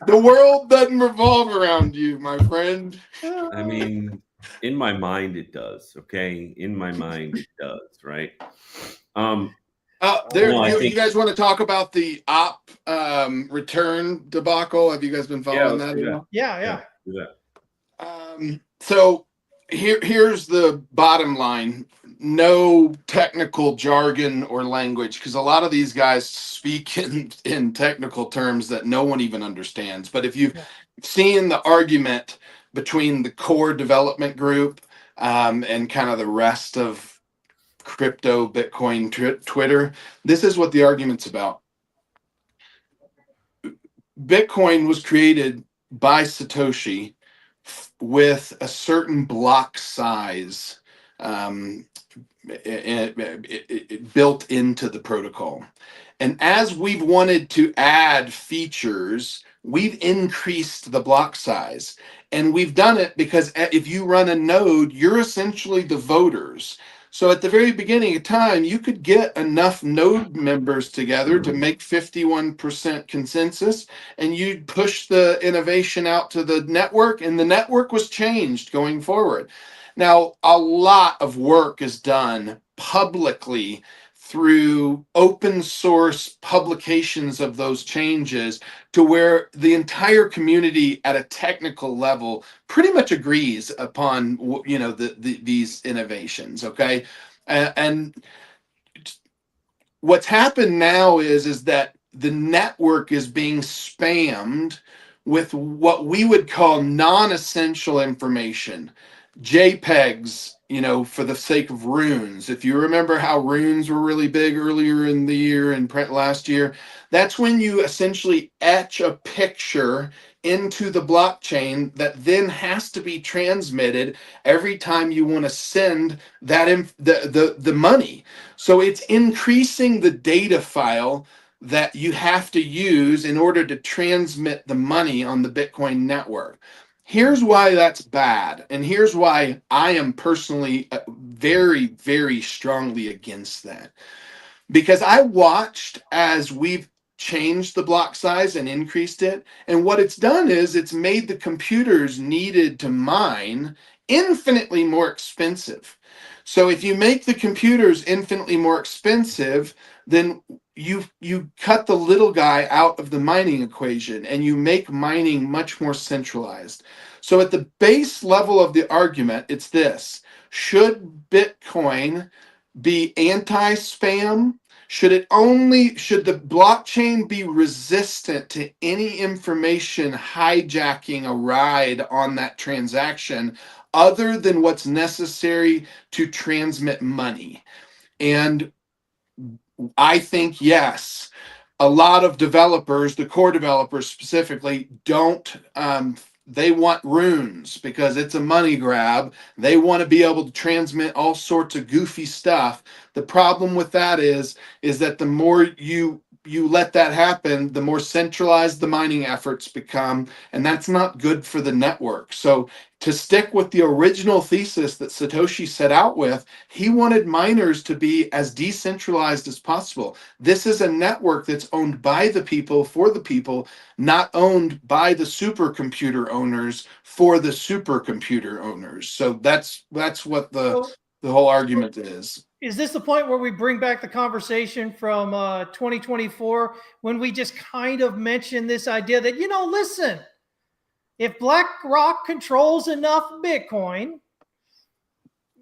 Speaker 2: the world doesn't revolve around you, my friend.
Speaker 3: I mean, in my mind, it does. Okay. In my mind, it does. Right.
Speaker 2: You guys want to talk about the op return debacle? Have you guys been following that at all?
Speaker 1: Yeah.
Speaker 3: Do that.
Speaker 2: So here's the bottom line. No technical jargon or language, because a lot of these guys speak in technical terms that no one even understands. But if you've seen the argument between the core development group and kind of the rest of crypto, Bitcoin, Twitter, this is what the argument's about. Bitcoin was created by Satoshi with a certain block size built into the protocol. And as we've wanted to add features, we've increased the block size. And we've done it because if you run a node, you're essentially the voters. So at the very beginning of time, you could get enough node members together to make 51% consensus, and you'd push the innovation out to the network, and the network was changed going forward. Now, a lot of work is done publicly through open source publications of those changes to where the entire community at a technical level pretty much agrees upon, you know, these innovations. Okay. And what's happened now is that the network is being spammed with what we would call non-essential information. JPEGs, you know, for the sake of runes. If you remember how runes were really big earlier in the year and last year, that's when you essentially etch a picture into the blockchain that then has to be transmitted every time you want to send that the money. So it's increasing the data file that you have to use in order to transmit the money on the Bitcoin network. Here's why that's bad, and here's why I am personally very, very strongly against that. Because I watched as we've changed the block size and increased it, and what it's done is it's made the computers needed to mine infinitely more expensive. So if you make the computers infinitely more expensive, then you cut the little guy out of the mining equation and you make mining much more centralized. So at the base level of the argument, it's this: should Bitcoin be anti-spam? Should the blockchain be resistant to any information hijacking a ride on that transaction other than what's necessary to transmit money? And I think yes. A lot of developers, the core developers specifically, don't they want runes because it's a money grab. They want to be able to transmit all sorts of goofy stuff. The problem with that is that the more you let that happen, the more centralized the mining efforts become, and that's not good for the network. So to stick with the original thesis that Satoshi set out with, he wanted miners to be as decentralized as possible. This is a network that's owned by the people for the people, not owned by the supercomputer owners for the supercomputer owners. So that's what the whole argument is.
Speaker 1: Is this the point where we bring back the conversation from 2024 when we just kind of mentioned this idea that, you know, listen, if BlackRock controls enough Bitcoin,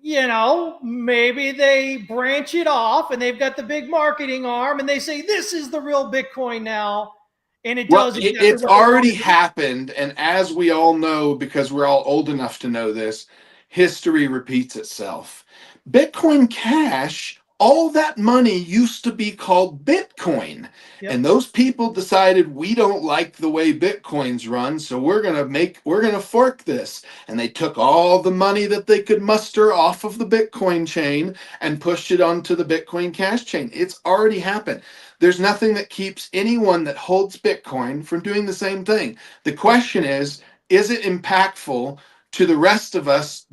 Speaker 1: you know, maybe they branch it off and they've got the big marketing arm and they say, this is the real Bitcoin now. And it does.
Speaker 2: It's already happened. And as we all know, because we're all old enough to know this, history repeats itself. Bitcoin Cash all that money used to be called Bitcoin.
Speaker 1: Yep.
Speaker 2: And those people decided, we don't like the way Bitcoin's run, so we're going to fork this. And they took all the money that they could muster off of the Bitcoin chain and pushed it onto the Bitcoin Cash chain. It's already happened. There's nothing that keeps anyone that holds Bitcoin from doing the same thing. The question is it impactful to the rest of us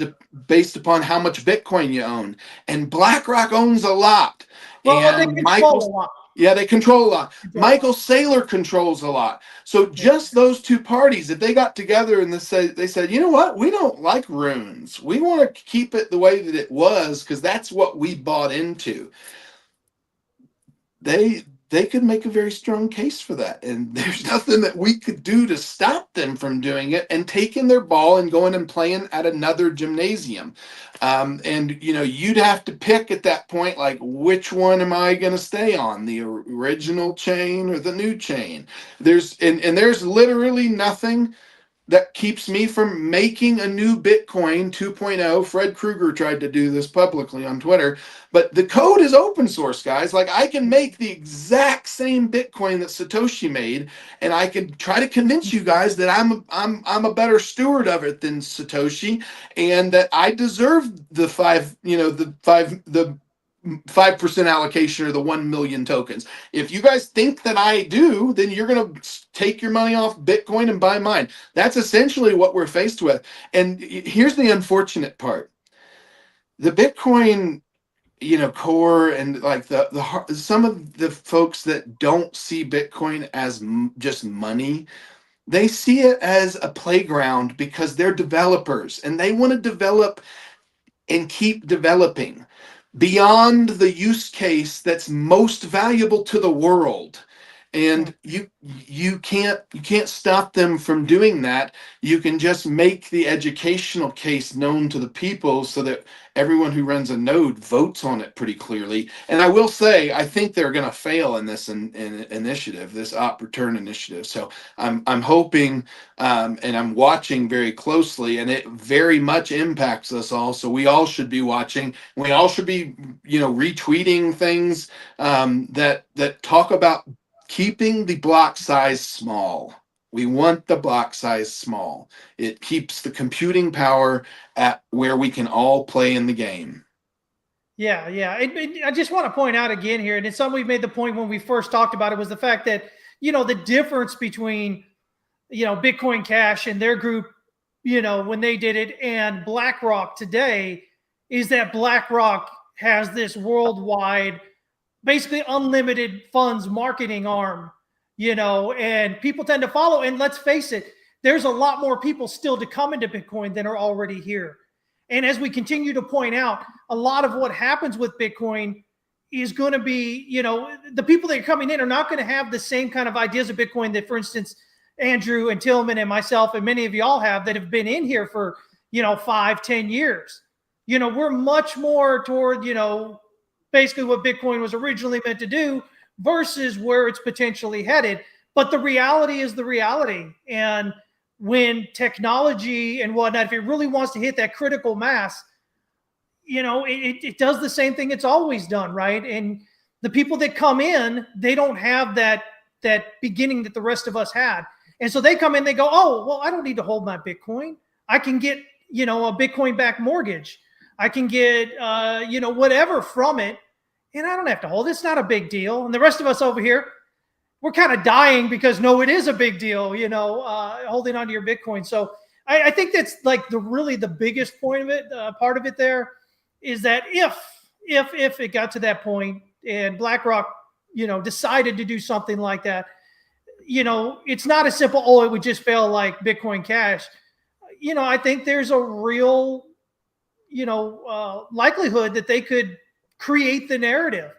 Speaker 2: based upon how much Bitcoin you own? And BlackRock owns a lot.
Speaker 1: Well, they
Speaker 2: And
Speaker 1: control a lot.
Speaker 2: yeah, they control a lot. Michael Saylor controls a lot. So just those two parties, if they got together and they said, you know what, we don't like runes. We want to keep it the way that it was because that's what we bought into. They could make a very strong case for that. And there's nothing that we could do to stop them from doing it and taking their ball and going and playing at another gymnasium. And, you know, you'd have to pick at that point, like, which one am I going to stay on, the original chain or the new chain? There's literally nothing that keeps me from making a new Bitcoin 2.0. Fred Krueger tried to do this publicly on Twitter, but the code is open source, guys. Like, I can make the exact same Bitcoin that Satoshi made, and I can try to convince you guys that I'm a better steward of it than Satoshi, and that I deserve the 5% allocation or the 1 million tokens. If you guys think that I do, then you're going to take your money off Bitcoin and buy mine. That's essentially what we're faced with. And here's the unfortunate part. The Bitcoin, you know, core and like some of the folks that don't see Bitcoin as just money, they see it as a playground because they're developers and they want to develop and keep developing beyond the use case that's most valuable to the world. And you can't stop them from doing that. You can just make the educational case known to the people so that everyone who runs a node votes on it pretty clearly. And I will say, I think they're going to fail in this initiative, this op return initiative. So I'm hoping, and I'm watching very closely, and it very much impacts us all. So we all should be watching. We all should be, you know, retweeting things that talk about keeping the block size small. We want the block size small. It keeps the computing power at where we can all play in the game.
Speaker 1: Yeah. I just want to point out again here, and it's something we made the point when we first talked about it, was the fact that, you know, the difference between, you know, Bitcoin Cash and their group, you know, when they did it, and BlackRock today, is that BlackRock has this worldwide, basically unlimited funds marketing arm, you know, and people tend to follow. And let's face it, there's a lot more people still to come into Bitcoin than are already here. And as we continue to point out, a lot of what happens with Bitcoin is going to be, you know, the people that are coming in are not going to have the same kind of ideas of Bitcoin that, for instance, Andrew and Tillman and myself and many of y'all have, that have been in here for, you know, 5-10 years. You know, we're much more toward, you know, basically what Bitcoin was originally meant to do versus where it's potentially headed. But the reality is the reality. And when technology and whatnot, if it really wants to hit that critical mass, you know, it does the same thing it's always done, right? And the people that come in, they don't have that beginning that the rest of us had. And so they come in, they go, oh, well, I don't need to hold my Bitcoin. I can get, you know, a Bitcoin-backed mortgage. I can get, you know, whatever from it. And I don't have to hold it. It's not a big deal. And the rest of us over here, we're kind of dying because, no, it is a big deal, you know, holding onto your Bitcoin. So I think that's like the biggest point of it, part of it there, is that if it got to that point and BlackRock, you know, decided to do something like that, you know, it's not as simple, oh, it would just fail like Bitcoin Cash. You know, I think there's a real, you know, likelihood that they could create the narrative,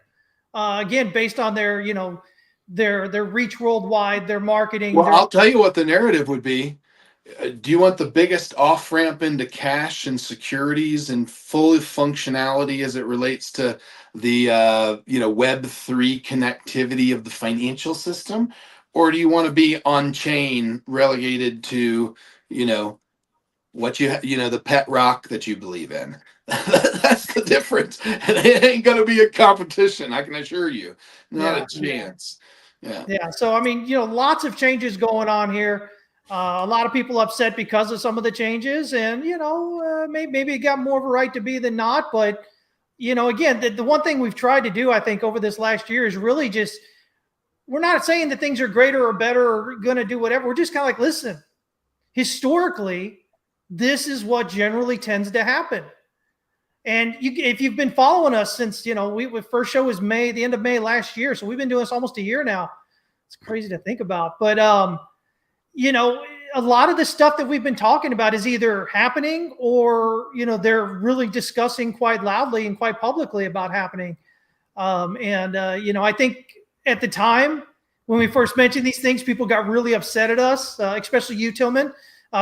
Speaker 1: again, based on their, you know, their reach worldwide, their marketing.
Speaker 2: Well, I'll tell you what the narrative would be. Do you want the biggest off ramp into cash and securities and full functionality as it relates to the you know, Web3 connectivity of the financial system, or do you want to be on chain, relegated to, you know, what you know, the pet rock that you believe in? That's the difference. And it ain't going to be a competition, I can assure you. Not a chance. Yeah.
Speaker 1: Yeah. So, I mean, lots of changes going on here. A lot of people upset because of some of the changes, and, maybe it got more of a right to be than not. But, again, the one thing we've tried to do, I think, over this last year is really just, we're not saying that things are greater or better or going to do whatever. We're just kind of like, listen, historically, this is what generally tends to happen. And if you've been following us since, we first show was May, the end of May last year. So we've been doing this almost a year now. It's crazy to think about. But, a lot of the stuff that we've been talking about is either happening or, they're really discussing quite loudly and quite publicly about happening. I think at the time when we first mentioned these things, people got really upset at us, especially you, Tillman,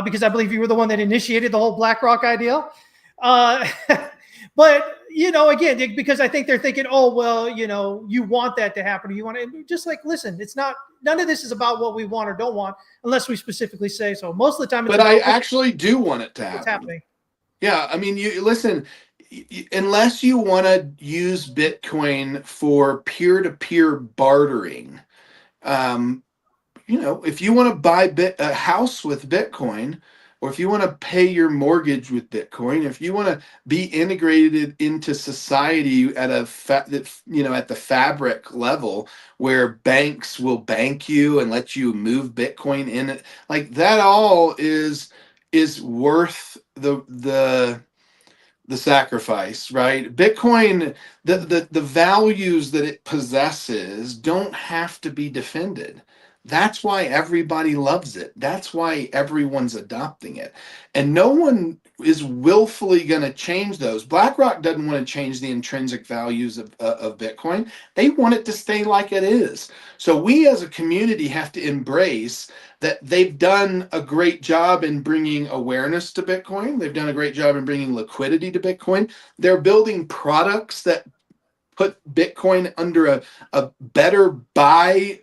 Speaker 1: because I believe you were the one that initiated the whole BlackRock idea. But, again, because I think they're thinking, oh, well, you want that to happen. Or you want to just like, listen, it's not, none of this is about what we want or don't want, unless we specifically say so. Most of the time,
Speaker 2: but I actually do want it to happen.
Speaker 1: What's happening.
Speaker 2: Yeah. I mean, you listen, unless you want to use Bitcoin for peer-to-peer bartering, if you want to buy a house with Bitcoin, or if you want to pay your mortgage with Bitcoin, if you want to be integrated into society at at the fabric level where banks will bank you and let you move Bitcoin in it, like that all is worth the sacrifice, right? Bitcoin, the values that it possesses don't have to be defended. That's why everybody loves it. That's why everyone's adopting it. And no one is willfully going to change those. BlackRock doesn't want to change the intrinsic values of Bitcoin. They want it to stay like it is. So we as a community have to embrace that they've done a great job in bringing awareness to Bitcoin. They've done a great job in bringing liquidity to Bitcoin. They're building products that put Bitcoin under a better buy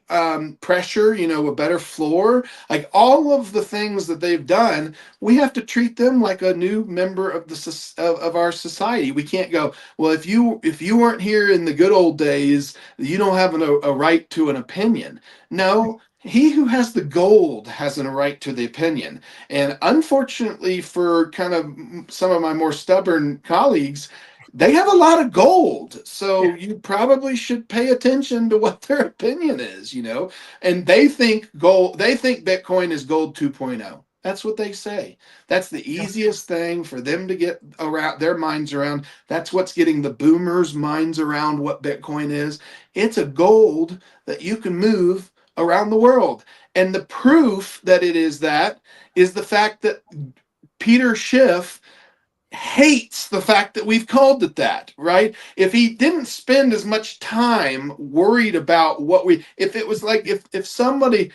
Speaker 2: pressure, a better floor. Like all of the things that they've done, we have to treat them like a new member of of our society. We can't go, well, if you weren't here in the good old days, you don't have a right to an opinion. No. He who has the gold has a right to the opinion. And unfortunately for kind of some of my more stubborn colleagues, they have a lot of gold. So you probably should pay attention to what their opinion is, and they think Bitcoin is gold 2.0. That's what they say. That's the easiest thing for them to get around their minds around. That's what's getting the boomers' minds around what Bitcoin is. It's a gold that you can move around the world. And the proof that it is that is the fact that Peter Schiff hates the fact that we've called it that, right? If he didn't spend as much time worried about if it was like, if somebody,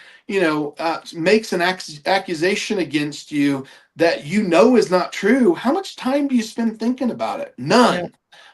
Speaker 2: makes an accusation against you that is not true, how much time do you spend thinking about it? None. Yeah.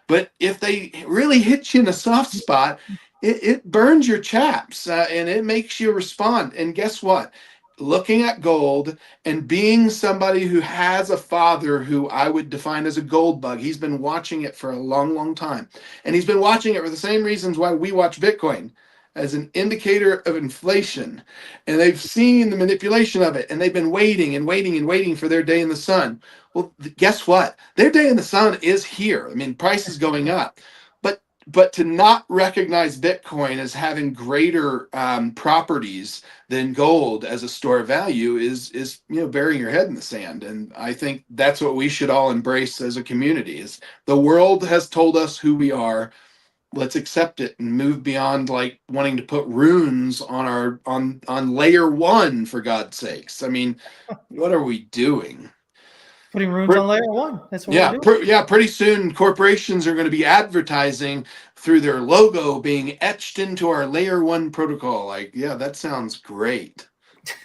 Speaker 2: But if they really hit you in a soft spot, it burns your chaps and it makes you respond. And guess what? Looking at gold and being somebody who has a father who I would define as a gold bug, he's been watching it for a long, long time. And he's been watching it for the same reasons why we watch Bitcoin, as an indicator of inflation. And they've seen the manipulation of it, and they've been waiting and waiting and waiting for their day in the sun. Well, guess what? Their day in the sun is here. I mean, price is going up. But to not recognize Bitcoin as having greater properties than gold as a store of value is burying your head in the sand. And I think that's what we should all embrace as a community. Is the world has told us who we are. Let's accept it and move beyond like wanting to put runes on on layer one, for God's sakes. I mean, what are we doing?
Speaker 1: Putting runes on layer one. That's what we're doing.
Speaker 2: Pretty soon corporations are going to be advertising through their logo being etched into our layer one protocol. Like, yeah, that sounds great.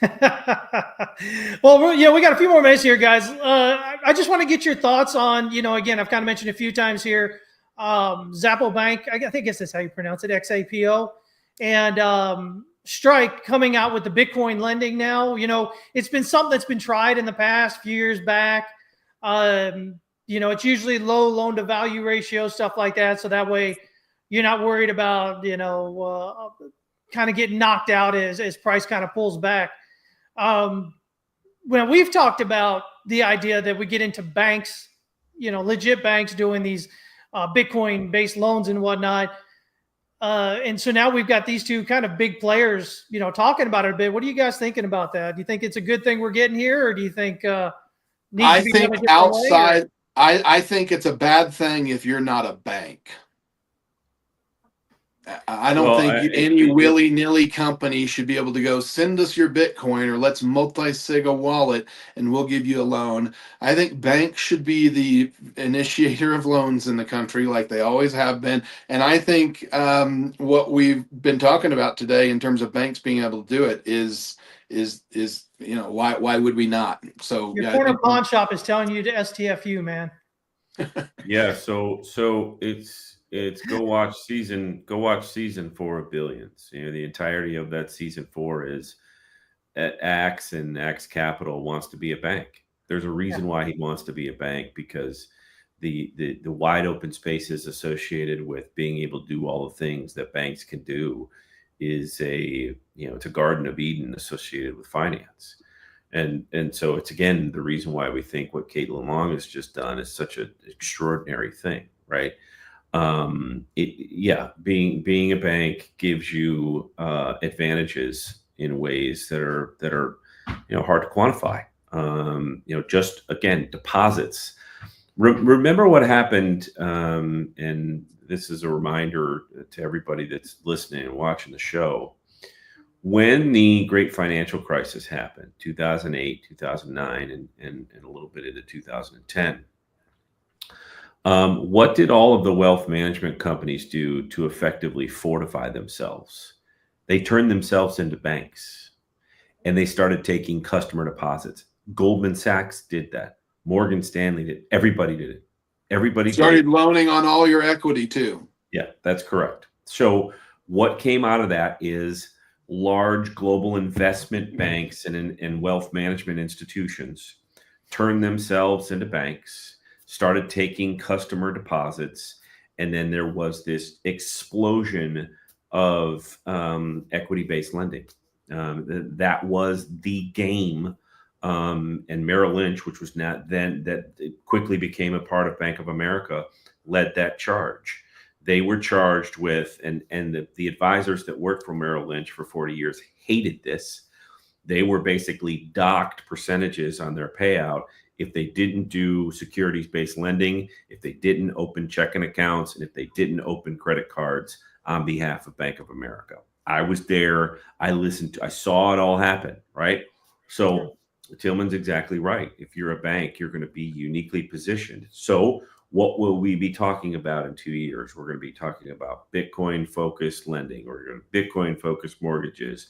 Speaker 1: Well, we got a few more minutes here, guys. I just want to get your thoughts on, again, I've kind of mentioned a few times here, Xapo Bank, I think that's how you pronounce it, XAPO, and Strike coming out with the Bitcoin lending now. It's been something that's been tried in the past, few years back. it's usually low loan to value ratio, stuff like that. So that way you're not worried about, kind of getting knocked out as price kind of pulls back. When we've talked about the idea that we get into banks, legit banks doing these Bitcoin based loans and whatnot. And so now we've got these two kind of big players, talking about it a bit. What are you guys thinking about that? Do you think it's a good thing we're getting here, or do you think
Speaker 2: I think outside, I think it's a bad thing if you're not a bank. I don't think any willy-nilly company should be able to go send us your Bitcoin or let's multi-sig a wallet and we'll give you a loan. I think banks should be the initiator of loans in the country like they always have been. And I think what we've been talking about today in terms of banks being able to do it is why would we not? So
Speaker 1: your corner pawn shop is telling you to STFU, man.
Speaker 3: Yeah, so it's go watch season 4 of Billions. The entirety of that season 4 is at Axe, and Axe Capital wants to be a bank. There's a reason why he wants to be a bank, because the wide open spaces associated with being able to do all the things that banks can do is it's a Garden of Eden associated with finance. And so it's, again, the reason why we think what Caitlin Long has just done is such an extraordinary thing, right? Being a bank gives you advantages in ways that are hard to quantify. Just, again, deposits. Remember what happened, and this is a reminder to everybody that's listening and watching the show. When the great financial crisis happened, 2008, 2009, and a little bit into 2010, what did all of the wealth management companies do to effectively fortify themselves? They turned themselves into banks, and they started taking customer deposits. Goldman Sachs did that. Morgan Stanley did. Everybody did it. Everybody
Speaker 2: started loaning on all your equity too.
Speaker 3: Yeah, that's correct. So what came out of that is large global investment banks and wealth management institutions turned themselves into banks, started taking customer deposits, and then there was this explosion of equity-based lending. That was the game. And Merrill Lynch, which was not then, that it quickly became a part of Bank of America, led that charge. They were charged with, and the advisors that worked for Merrill Lynch for 40 years hated this. They were basically docked percentages on their payout if they didn't do securities-based lending, if they didn't open checking accounts, and if they didn't open credit cards on behalf of Bank of America. I was there. I saw it all happen, right? So Tillman's exactly right. If you're a bank, you're going to be uniquely positioned. So what will we be talking about in 2 years? We're going to be talking about Bitcoin-focused lending. We're going to Bitcoin-focused mortgages,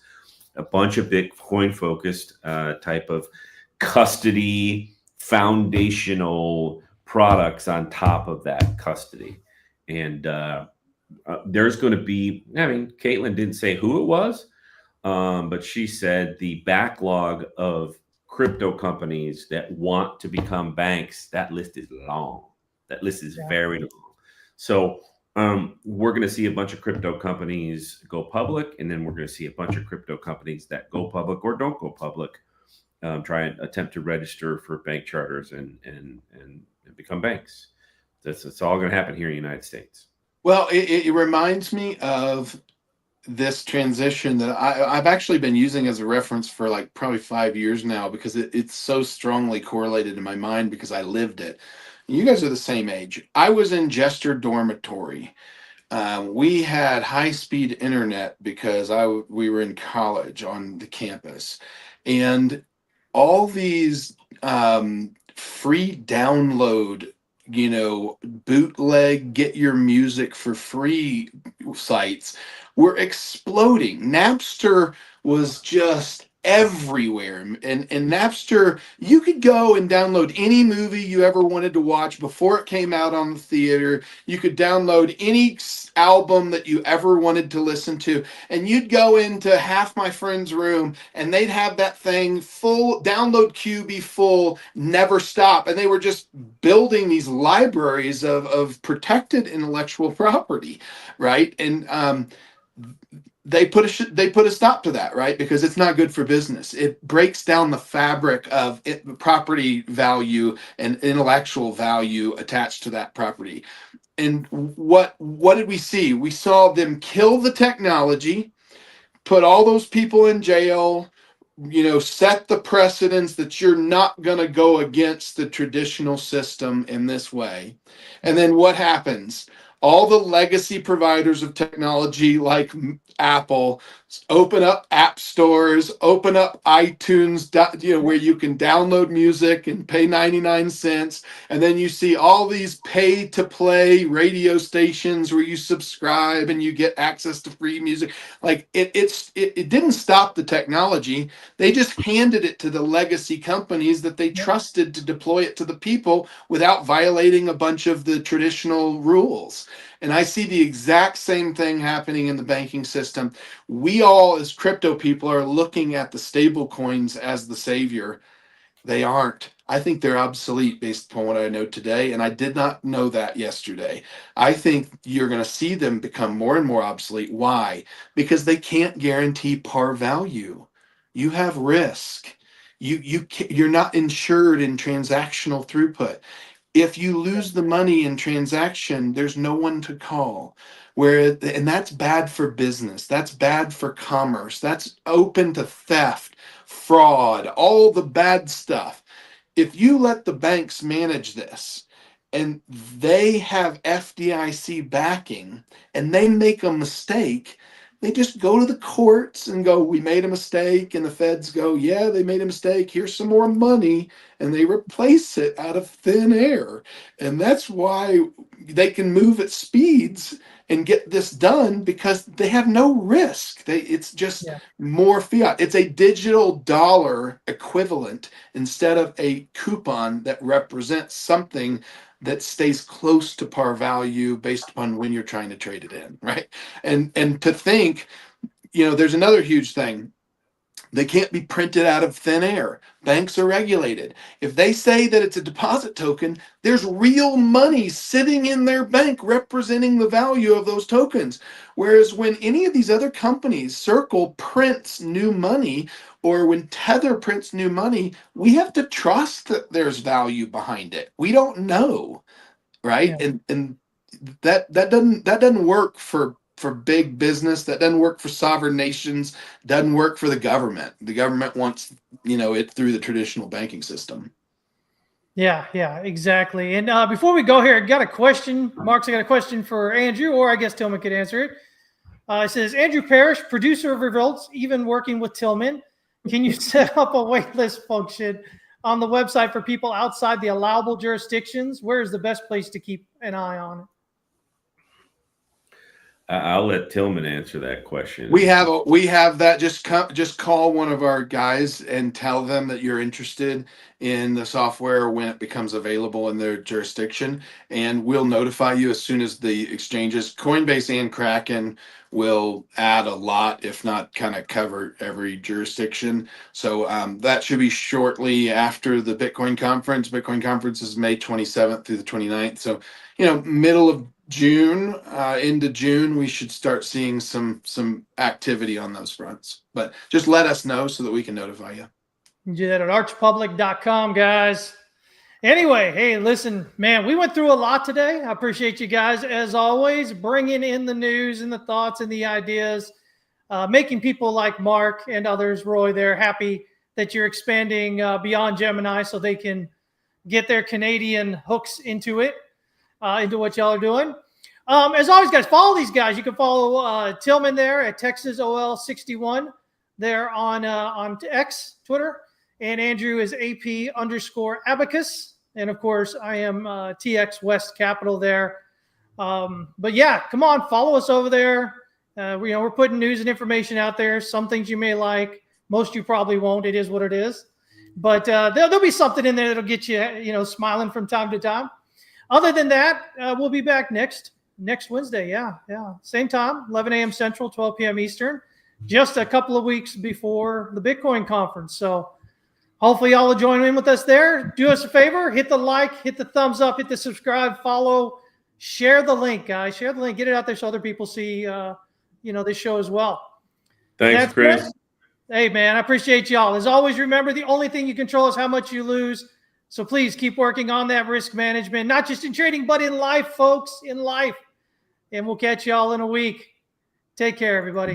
Speaker 3: a bunch of Bitcoin-focused type of custody foundational products on top of that custody. And there's going to be, Caitlin didn't say who it was, but she said the backlog of crypto companies that want to become banks, that list is long. That list is very long. So we're going to see a bunch of crypto companies go public, and then we're going to see a bunch of crypto companies that go public or don't go public, try and attempt to register for bank charters and become banks. That's all going to happen here in the United States.
Speaker 2: Well, it reminds me of this transition that I've actually been using as a reference for like probably 5 years now, because it's so strongly correlated in my mind because I lived it. You guys are the same age. I was in Jester Dormitory. We had high-speed internet because we were in college on the campus, and all these free download, bootleg, get your music for free sites were exploding. Napster was just everywhere. And Napster, you could go and download any movie you ever wanted to watch before it came out on the theater. You could download any album that you ever wanted to listen to, and you'd go into half my friend's room and they'd have that thing full, download queue be full, never stop. And they were just building these libraries of protected intellectual property, right? And they put a stop to that, right? Because it's not good for business. It breaks down the fabric of property value and intellectual value attached to that property. And what did we see? We saw them kill the technology, put all those people in jail, set the precedence that you're not going to go against the traditional system in this way. And then what happens? All the legacy providers of technology like Apple open up app stores, open up iTunes, where you can download music and pay 99 cents. And then you see all these pay to play radio stations where you subscribe and you get access to free music. Like it didn't stop the technology. They just handed it to the legacy companies that they trusted to deploy it to the people without violating a bunch of the traditional rules. And I see the exact same thing happening in the banking system. We all, as crypto people, are looking at the stable coins as the savior. They aren't. I think they're obsolete based upon what I know today, and I did not know that yesterday. I think you're going to see them become more and more obsolete. Why? Because they can't guarantee par value. You have risk. You're not insured in transactional throughput. If you lose the money in transaction, there's no one to call. And that's bad for business. That's bad for commerce. That's open to theft, fraud, all the bad stuff. If you let the banks manage this and they have FDIC backing and they make a mistake, they just go to the courts and go, we made a mistake. And the feds go, yeah, they made a mistake. Here's some more money. And they replace it out of thin air. And that's why they can move at speeds and get this done, because they have no risk. It's just more fiat. It's a digital dollar equivalent instead of a coupon that represents something that stays close to par value based upon when you're trying to trade it in, right? And to think, there's another huge thing. They can't be printed out of thin air. Banks are regulated. If they say that it's a deposit token, there's real money sitting in their bank representing the value of those tokens. Whereas when any of these other companies, Circle prints new money, or when Tether prints new money, we have to trust that there's value behind it. We don't know, right?
Speaker 1: Yeah.
Speaker 2: And that doesn't work for big business. That doesn't work for sovereign nations. Doesn't work for the government. The government wants it through the traditional banking system.
Speaker 1: Yeah, exactly. And before we go here, I got a question. Mark's, I got a question for Andrew, or I guess Tillman could answer it. It says, Andrew Parrish, producer of Revolts, even working with Tillman, can you set up a waitlist function on the website for people outside the allowable jurisdictions? Where is the best place to keep an eye on it?
Speaker 3: I'll let Tillman answer that question.
Speaker 2: We have that. Just call one of our guys and tell them that you're interested in the software when it becomes available in their jurisdiction, and we'll notify you as soon as the exchanges, Coinbase and Kraken, will add a lot, if not kind of cover every jurisdiction. So that should be shortly after the Bitcoin conference. Bitcoin conference is May 27th through the 29th. So, middle of June into June, we should start seeing some activity on those fronts. But just let us know so that we can notify you.
Speaker 1: You do that at archpublic.com, guys. Anyway, hey, listen, man, we went through a lot today. I appreciate you guys, as always, bringing in the news and the thoughts and the ideas, making people like Mark and others, Roy, they're happy that you're expanding beyond Gemini so they can get their Canadian hooks into it. Into what y'all are doing. As always, guys, follow these guys. You can follow Tillman there at TexasOL61 there on X, Twitter. And Andrew is AP_abacus. And of course, I am TXWest Capital there. But yeah, come on, follow us over there. We're putting news and information out there. Some things you may like, Most of you probably won't. It is what it is. But there'll be something in there that'll get you, smiling from time to time. Other than that, we'll be back next Wednesday. Yeah. Same time, 11 a.m. Central, 12 p.m. Eastern, just a couple of weeks before the Bitcoin conference. So hopefully y'all will join in with us there. Do us a favor, hit the like, hit the thumbs up, hit the subscribe, follow, share the link, guys. Share the link. Get it out there so other people see, this show as well.
Speaker 3: Thanks, Chris.
Speaker 1: It. Hey, man, I appreciate y'all. As always, remember, the only thing you control is how much you lose. So please keep working on that risk management, not just in trading, but in life, folks, in life. And we'll catch y'all in a week. Take care, everybody.